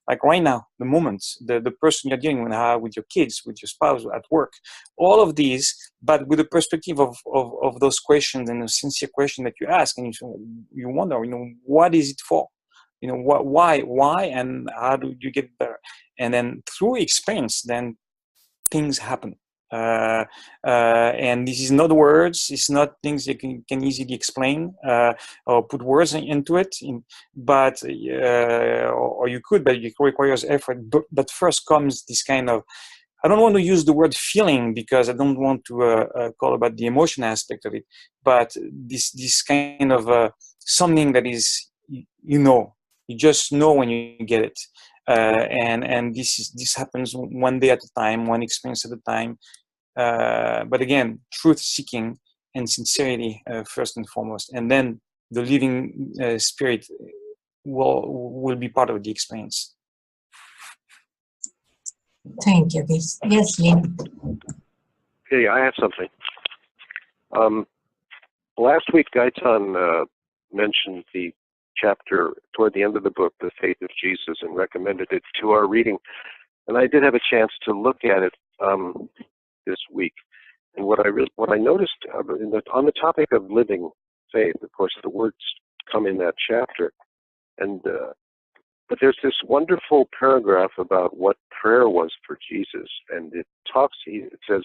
like right now, the moments, the person you're dealing with your kids, with your spouse, at work, all of these, but with the perspective of those questions and the sincere question that you ask, and you wonder, what is it for? Why, and how do you get better? And then through experience, then things happen. And this is not words. It's not things you can easily explain or put words into it. But or you could, but it requires effort. But first comes this kind of, I don't want to use the word feeling because I don't want to call about the emotion aspect of it. But this kind of something that is, you just know when you get it. And this happens one day at a time, one experience at a time. But again, truth seeking and sincerity first and foremost, and then the living spirit will be part of the experience. Thank you. Yes, Lynn. Okay, I have something. Last week, Gaitan mentioned the chapter toward the end of the book, The Faith of Jesus, and recommended it to our reading. And I did have a chance to look at it this week. And what I noticed on the topic of living faith, of course, the words come in that chapter. And but there's this wonderful paragraph about what prayer was for Jesus, and it says,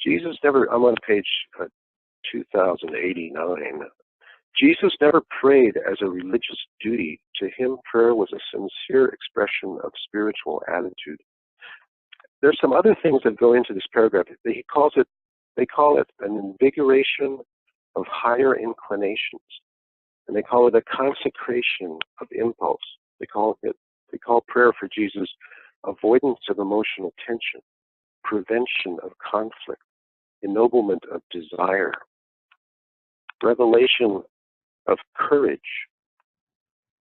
Jesus never, I'm on page 2089, Jesus never prayed as a religious duty. To him, prayer was a sincere expression of spiritual attitude. There's some other things that go into this paragraph. They call it an invigoration of higher inclinations, and they call it a consecration of impulse. They call prayer for Jesus avoidance of emotional tension, prevention of conflict, ennoblement of desire, revelation of courage,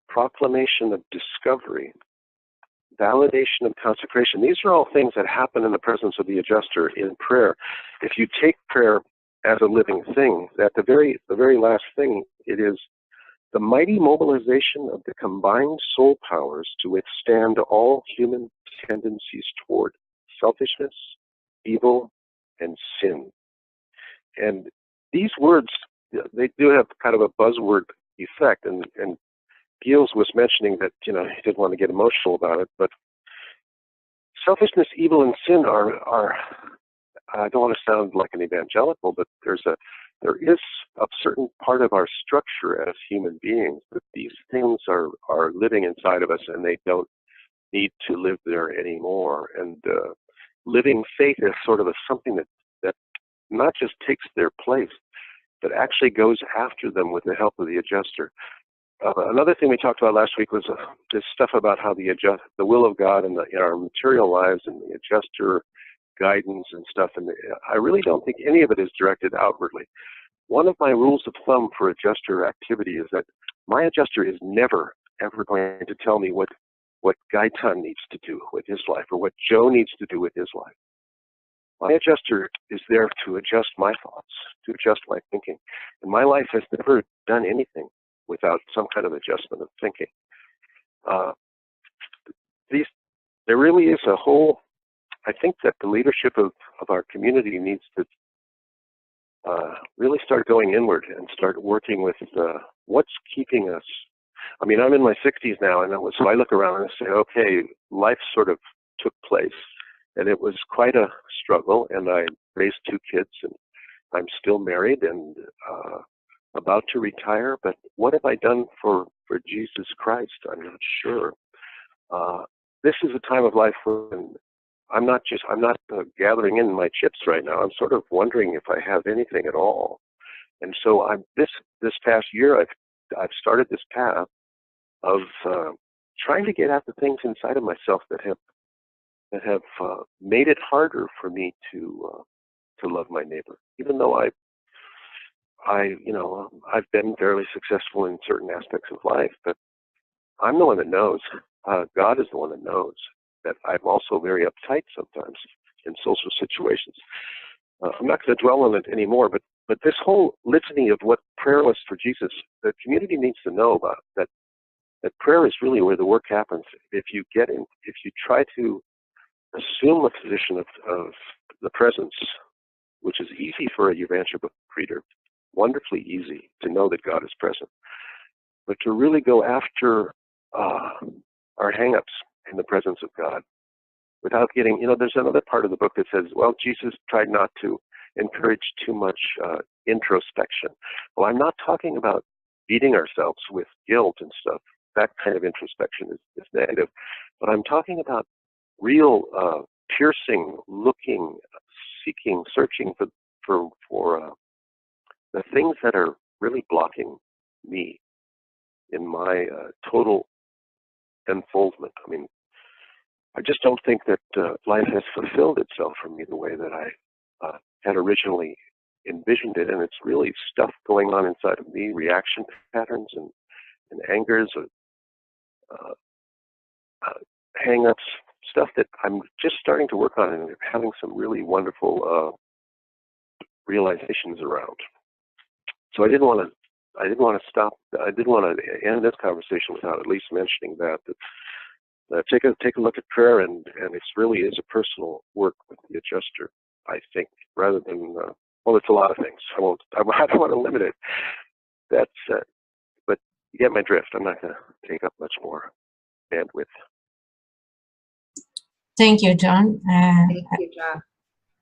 proclamation of discovery, validation of consecration. These are all things that happen in the presence of the adjuster in prayer. If you take prayer as a living thing, that the very last thing, it is the mighty mobilization of the combined soul powers to withstand all human tendencies toward selfishness, evil, and sin. And these words, they do have kind of a buzzword effect, and Gilles was mentioning that, he didn't want to get emotional about it, but selfishness, evil, and sin are I don't want to sound like an evangelical, but there is a certain part of our structure as human beings that these things are living inside of us, and they don't need to live there anymore. And living faith is sort of something that not just takes their place, but actually goes after them with the help of the adjuster. Another thing we talked about last week was this stuff about how the will of God in our material lives and the adjuster guidance and stuff. And I really don't think any of it is directed outwardly. One of my rules of thumb for adjuster activity is that my adjuster is never, ever going to tell me what Gaitan needs to do with his life or what Joe needs to do with his life. My adjuster is there to adjust my thoughts, to adjust my thinking. And my life has never done anything without some kind of adjustment of thinking. There really is a whole, I think that the leadership of our community needs to really start going inward and start working with what's keeping us. I mean, I'm in my 60s now, and so I look around and I say, okay, life sort of took place, and it was quite a struggle, and I raised 2 kids, and I'm still married and about to retire, but what have I done for Jesus Christ? I'm not sure. this is a time of life when I'm not gathering in my chips right now. I'm sort of wondering if I have anything at all. And so this past year, I've started this path of trying to get at the things inside of myself that have made it harder for me to love my neighbor, even though I've been fairly successful in certain aspects of life, but I'm the one that knows. God is the one that knows that I'm also very uptight sometimes in social situations. I'm not going to dwell on it anymore, but this whole litany of what prayer was for Jesus, the community needs to know about that prayer is really where the work happens. If you try to assume a position of the presence, which is easy for a Urantia Book reader, wonderfully easy to know that God is present, but to really go after our hang-ups in the presence of God without getting, there's another part of the book that says, well, Jesus tried not to encourage too much introspection. Well, I'm not talking about beating ourselves with guilt and stuff. That kind of introspection is negative. But I'm talking about real piercing, looking, seeking, searching for the things that are really blocking me in my total unfoldment. I mean, I just don't think that life has fulfilled itself for me the way that I had originally envisioned it, and it's really stuff going on inside of me, reaction patterns and angers, hang-ups, stuff that I'm just starting to work on and having some really wonderful realizations around. So I didn't want to stop. I didn't want to end this conversation without at least mentioning that take a look at prayer, and it really is a personal work with the adjuster, I think, rather than well, it's a lot of things. I don't want to limit it. That's but you get my drift. I'm not going to take up much more bandwidth. Thank you, John. Thank you, John.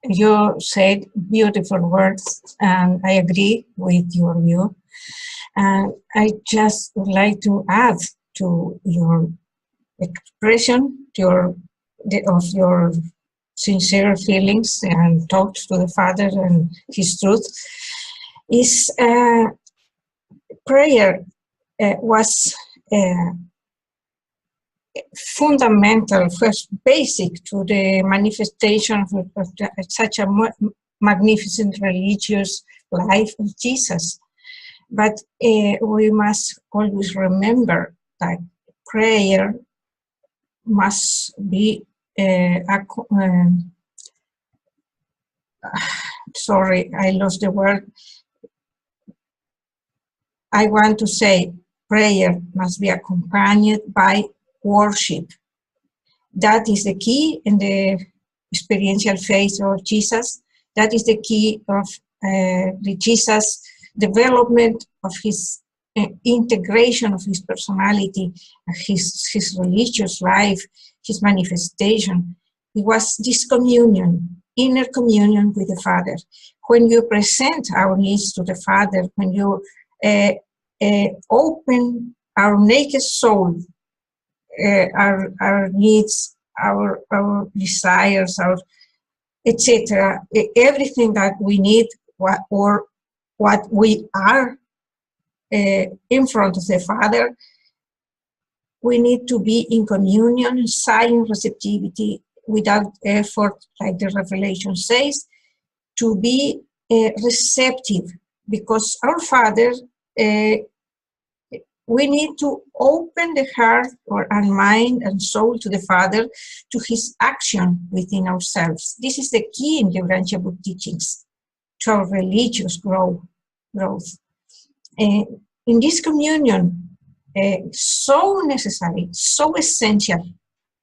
You said beautiful words, and I agree with your view. And I just would like to add to your expression of your sincere feelings and talks to the Father and His truth. Is prayer was fundamental, first basic to the manifestation of such a magnificent religious life of Jesus. But we must always remember that prayer must be sorry, I lost the word. I want to say prayer must be accompanied by worship. That is the key in the experiential phase of Jesus. That is the key of the Jesus development of his integration of his personality, his religious life, his manifestation. It was this communion, inner communion with the Father. When you present our needs to the Father, when you open our naked soul, our needs, our desires, our etc., everything that we need, what we are in front of the Father, we need to be in communion, silent receptivity, without effort, like the Revelation says, to be receptive, because our Father, we need to open the heart and mind and soul to the Father, to his action within ourselves. This is the key in the Urantia Book teachings to our religious growth. In this communion, so necessary, so essential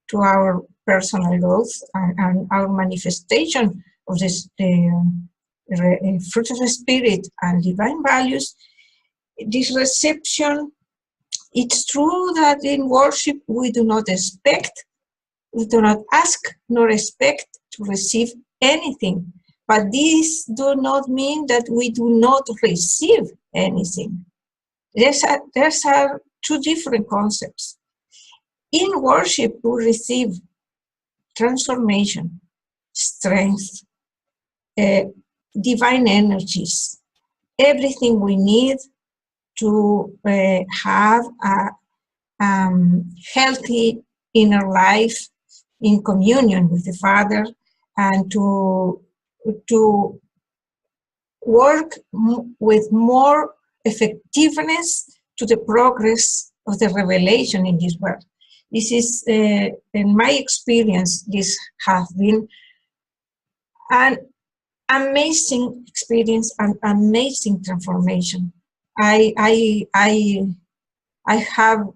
to our personal growth and our manifestation of this, the fruit of the Spirit and divine values, this reception. It's true that in worship we do not expect, we do not ask nor expect to receive anything. But this does not mean that we do not receive anything. There's are two different concepts. In worship, we receive transformation, strength, divine energies, everything we need to have a healthy inner life in communion with the Father, and to work with more effectiveness to the progress of the revelation in this world. This is, in my experience, this has been an amazing experience, an amazing transformation. I have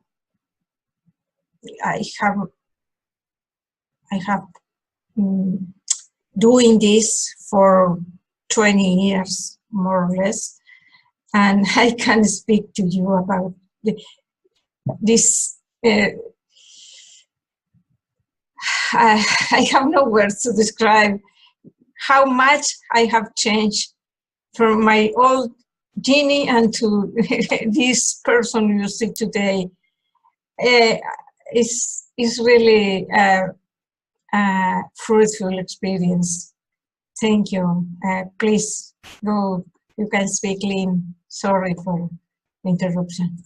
doing this for 20 years, more or less, and I can speak to you about this. I have no words to describe how much I have changed from my old Jeannie and to this person you see today. It's really a fruitful experience. Thank you. Please go. You can speak, Lynn. Sorry for the interruption.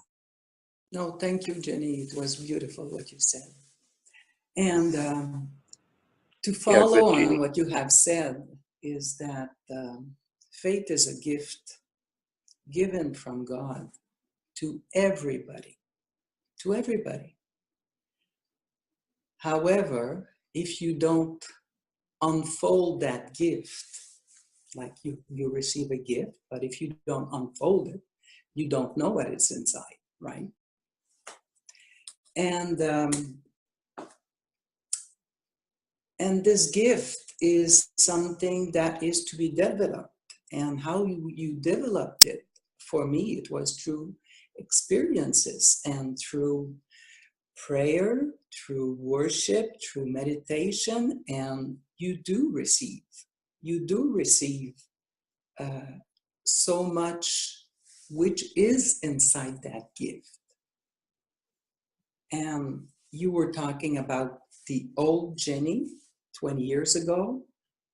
No, thank you, Jenny. It was beautiful what you said. And to follow on what you have said is that faith is a gift given from God to everybody, to everybody. However, if you don't unfold that gift, like you receive a gift, but if you don't unfold it, you don't know what is inside, right? And this gift is something that is to be developed. And how you developed it, for me, it was through experiences and through prayer, through worship, through meditation, and you do receive so much which is inside that gift. And you were talking about the old Jenny 20 years ago.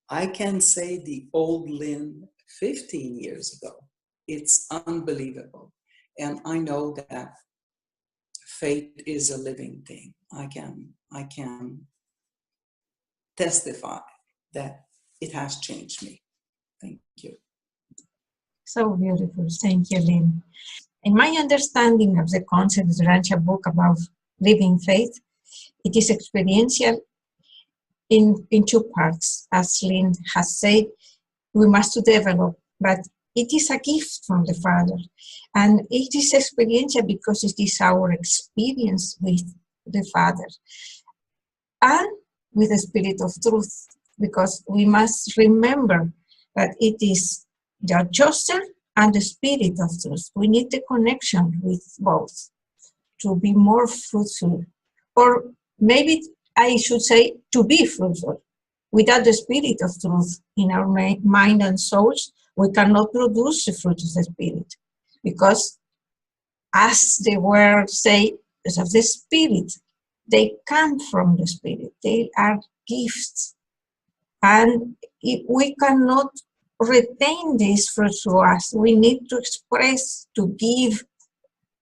I can say the old Lynn 15 years ago. It's unbelievable. And I know that faith is a living thing. I can testify that it has changed me. Thank you. So beautiful. Thank you, Lynn. In my understanding of the concept of the Urantia Book about living faith, it is experiential in two parts. As Lynn has said, we must develop, but it is a gift from the Father. And it is experiential because it is our experience with the Father and with the Spirit of Truth, because we must remember that it is the adjuster and the Spirit of Truth. We need the connection with both to be more fruitful, or maybe I should say to be fruitful. Without the Spirit of Truth in our mind and souls, we cannot produce the fruit of the Spirit, because as the word say, because of the Spirit, they come from the Spirit. They are gifts. And we cannot retain this fruit to us. We need to express, to give.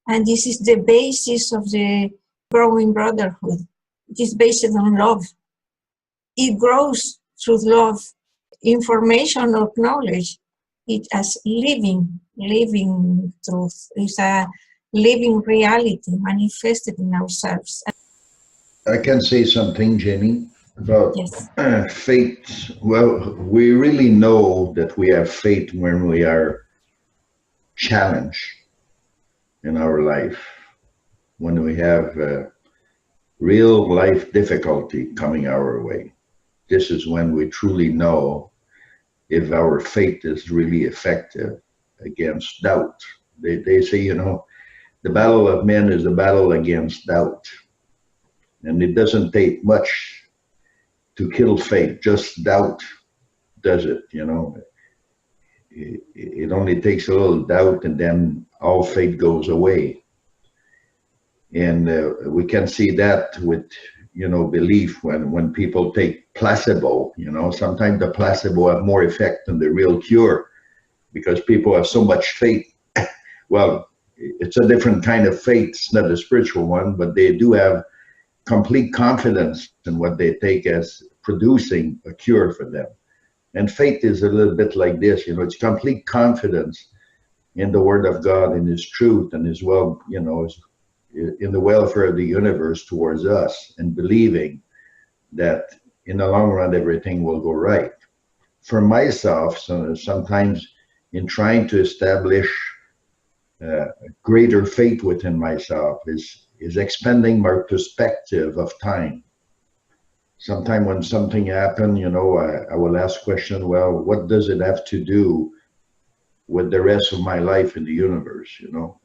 And this is the basis of the growing brotherhood. It is based on love. It grows through love. Information or knowledge, it as living truth. It's a living reality manifested in ourselves. I can say something, Jenny, about faith. Well, we really know that we have faith when we are challenged in our life, when we have real life difficulty coming our way. This is when we truly know if our faith is really effective against doubt. They say, you know, the battle of men is the battle against doubt. And it doesn't take much to kill faith, just doubt does it, you know. It only takes a little doubt and then all faith goes away. And we can see that with, you know, belief when people take placebo, you know, sometimes the placebo have more effect than the real cure because people have so much faith. Well, it's a different kind of faith, it's not a spiritual one, but they do have complete confidence in what they take as producing a cure for them. And faith is a little bit like this, you know, it's complete confidence in the Word of God and His truth and His well, you know, in the welfare of the universe towards us, and believing that in the long run everything will go right. For myself, so sometimes in trying to establish greater faith within myself is expanding my perspective of time. Sometimes when something happens, you know, I will ask question, well, what does it have to do with the rest of my life in the universe, you know?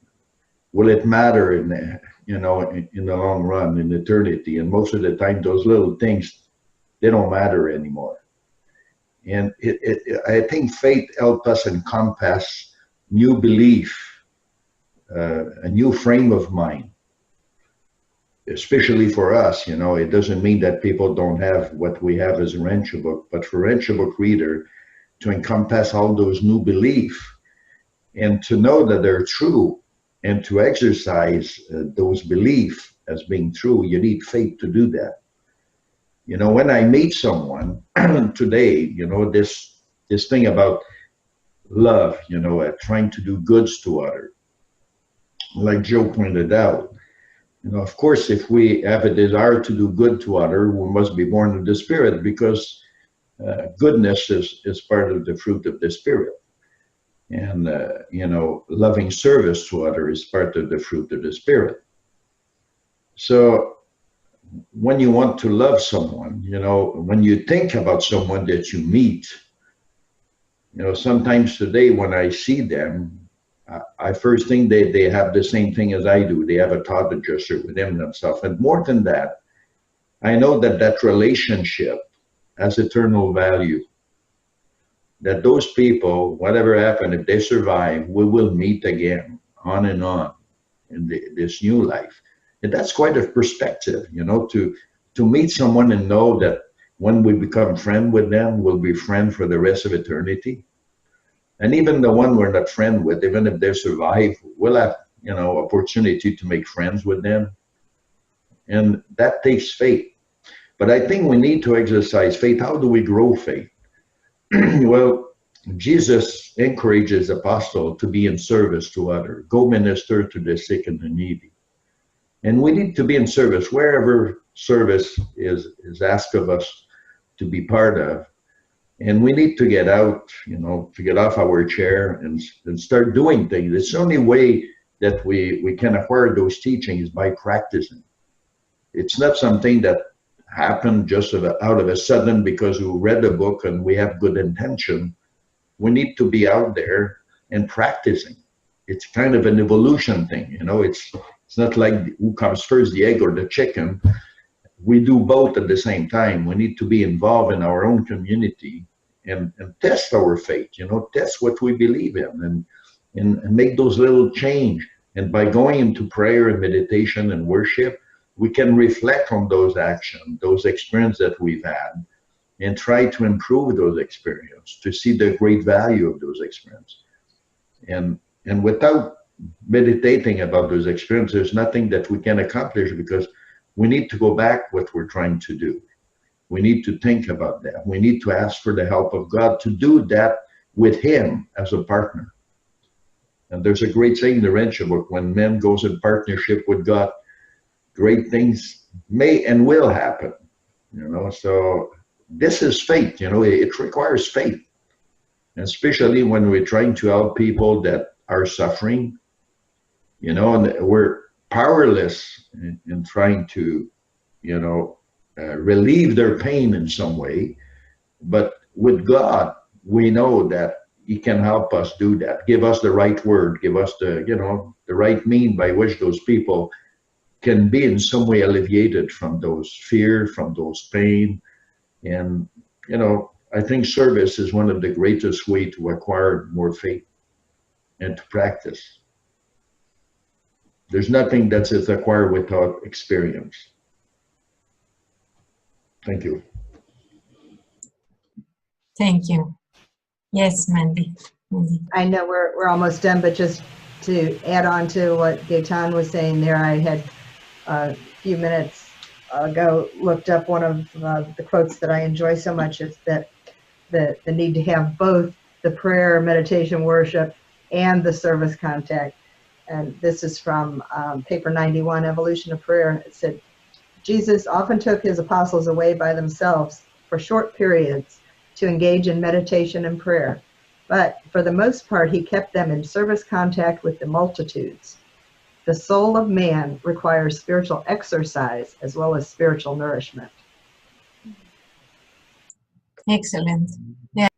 Will it matter in the, you know, in the long run, in eternity? And most of the time, those little things, they don't matter anymore. And I think faith helps us encompass new belief, a new frame of mind, especially for us. You know, it doesn't mean that people don't have what we have as a Urantia Book, but for Urantia Book reader to encompass all those new beliefs and to know that they're true and to exercise those beliefs as being true, you need faith to do that. You know, when I meet someone today, you know, this thing about love, you know, trying to do goods to others, like Joe pointed out, you know, of course, if we have a desire to do good to others, we must be born of the Spirit, because goodness is part of the fruit of the Spirit. And, you know, loving service to others is part of the fruit of the Spirit. So when you want to love someone, you know, when you think about someone that you meet, you know, sometimes today when I see them, I first think they have the same thing as I do. They have a thought adjuster within themselves. And more than that, I know that that relationship has eternal value. That those people, whatever happened, if they survive, we will meet again, on in this new life. And that's quite a perspective, you know, to meet someone and know that when we become friend with them, we'll be friend for the rest of eternity. And even the one we're not friend with, even if they survive, we'll have, you know, opportunity to make friends with them. And that takes faith. But I think we need to exercise faith. How do we grow faith? Well, Jesus encourages apostles to be in service to others. Go minister to the sick and the needy. And we need to be in service wherever service is asked of us to be part of. And we need to get out, you know, to get off our chair and start doing things. It's the only way that we can acquire those teachings, by practicing. It's not something that happened just out of a sudden because we read a book and we have good intention. We need to be out there and practicing. It's kind of an evolution thing, you know. It's not like who comes first, the egg or the chicken. We do both at the same time. We need to be involved in our own community and test our faith, you know, test what we believe in and make those little change. And by going into prayer and meditation and worship, we can reflect on those actions, those experiences that we've had, and try to improve those experiences, to see the great value of those experiences. And without meditating about those experiences, there's nothing that we can accomplish, because we need to go back what we're trying to do. We need to think about that. We need to ask for the help of God to do that with Him as a partner. And there's a great saying in the Urantia Book, when man goes in partnership with God, great things may and will happen, you know. So this is faith, you know, it requires faith, and especially when we're trying to help people that are suffering, you know, and we're powerless in trying to, you know, relieve their pain in some way. But with God, we know that He can help us do that, give us the right word, give us the, you know, the right mean by which those people can be in some way alleviated from those fear, from those pain. And, you know, I think service is one of the greatest ways to acquire more faith and to practice. There's nothing that's acquired without experience. Thank you. Thank you. Yes, Mandy. I know we're almost done, but just to add on to what Gaetan was saying there, I had a few minutes ago looked up one of the quotes that I enjoy so much, is that the need to have both the prayer, meditation, worship, and the service contact. And this is from paper 91, Evolution of Prayer. It said, Jesus often took his apostles away by themselves for short periods to engage in meditation and prayer. But for the most part, he kept them in service contact with the multitudes. The soul of man requires spiritual exercise as well as spiritual nourishment. Excellent. Yeah.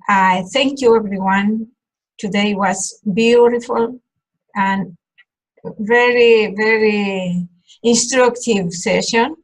I thank you, everyone. Today was beautiful and very, very instructive session.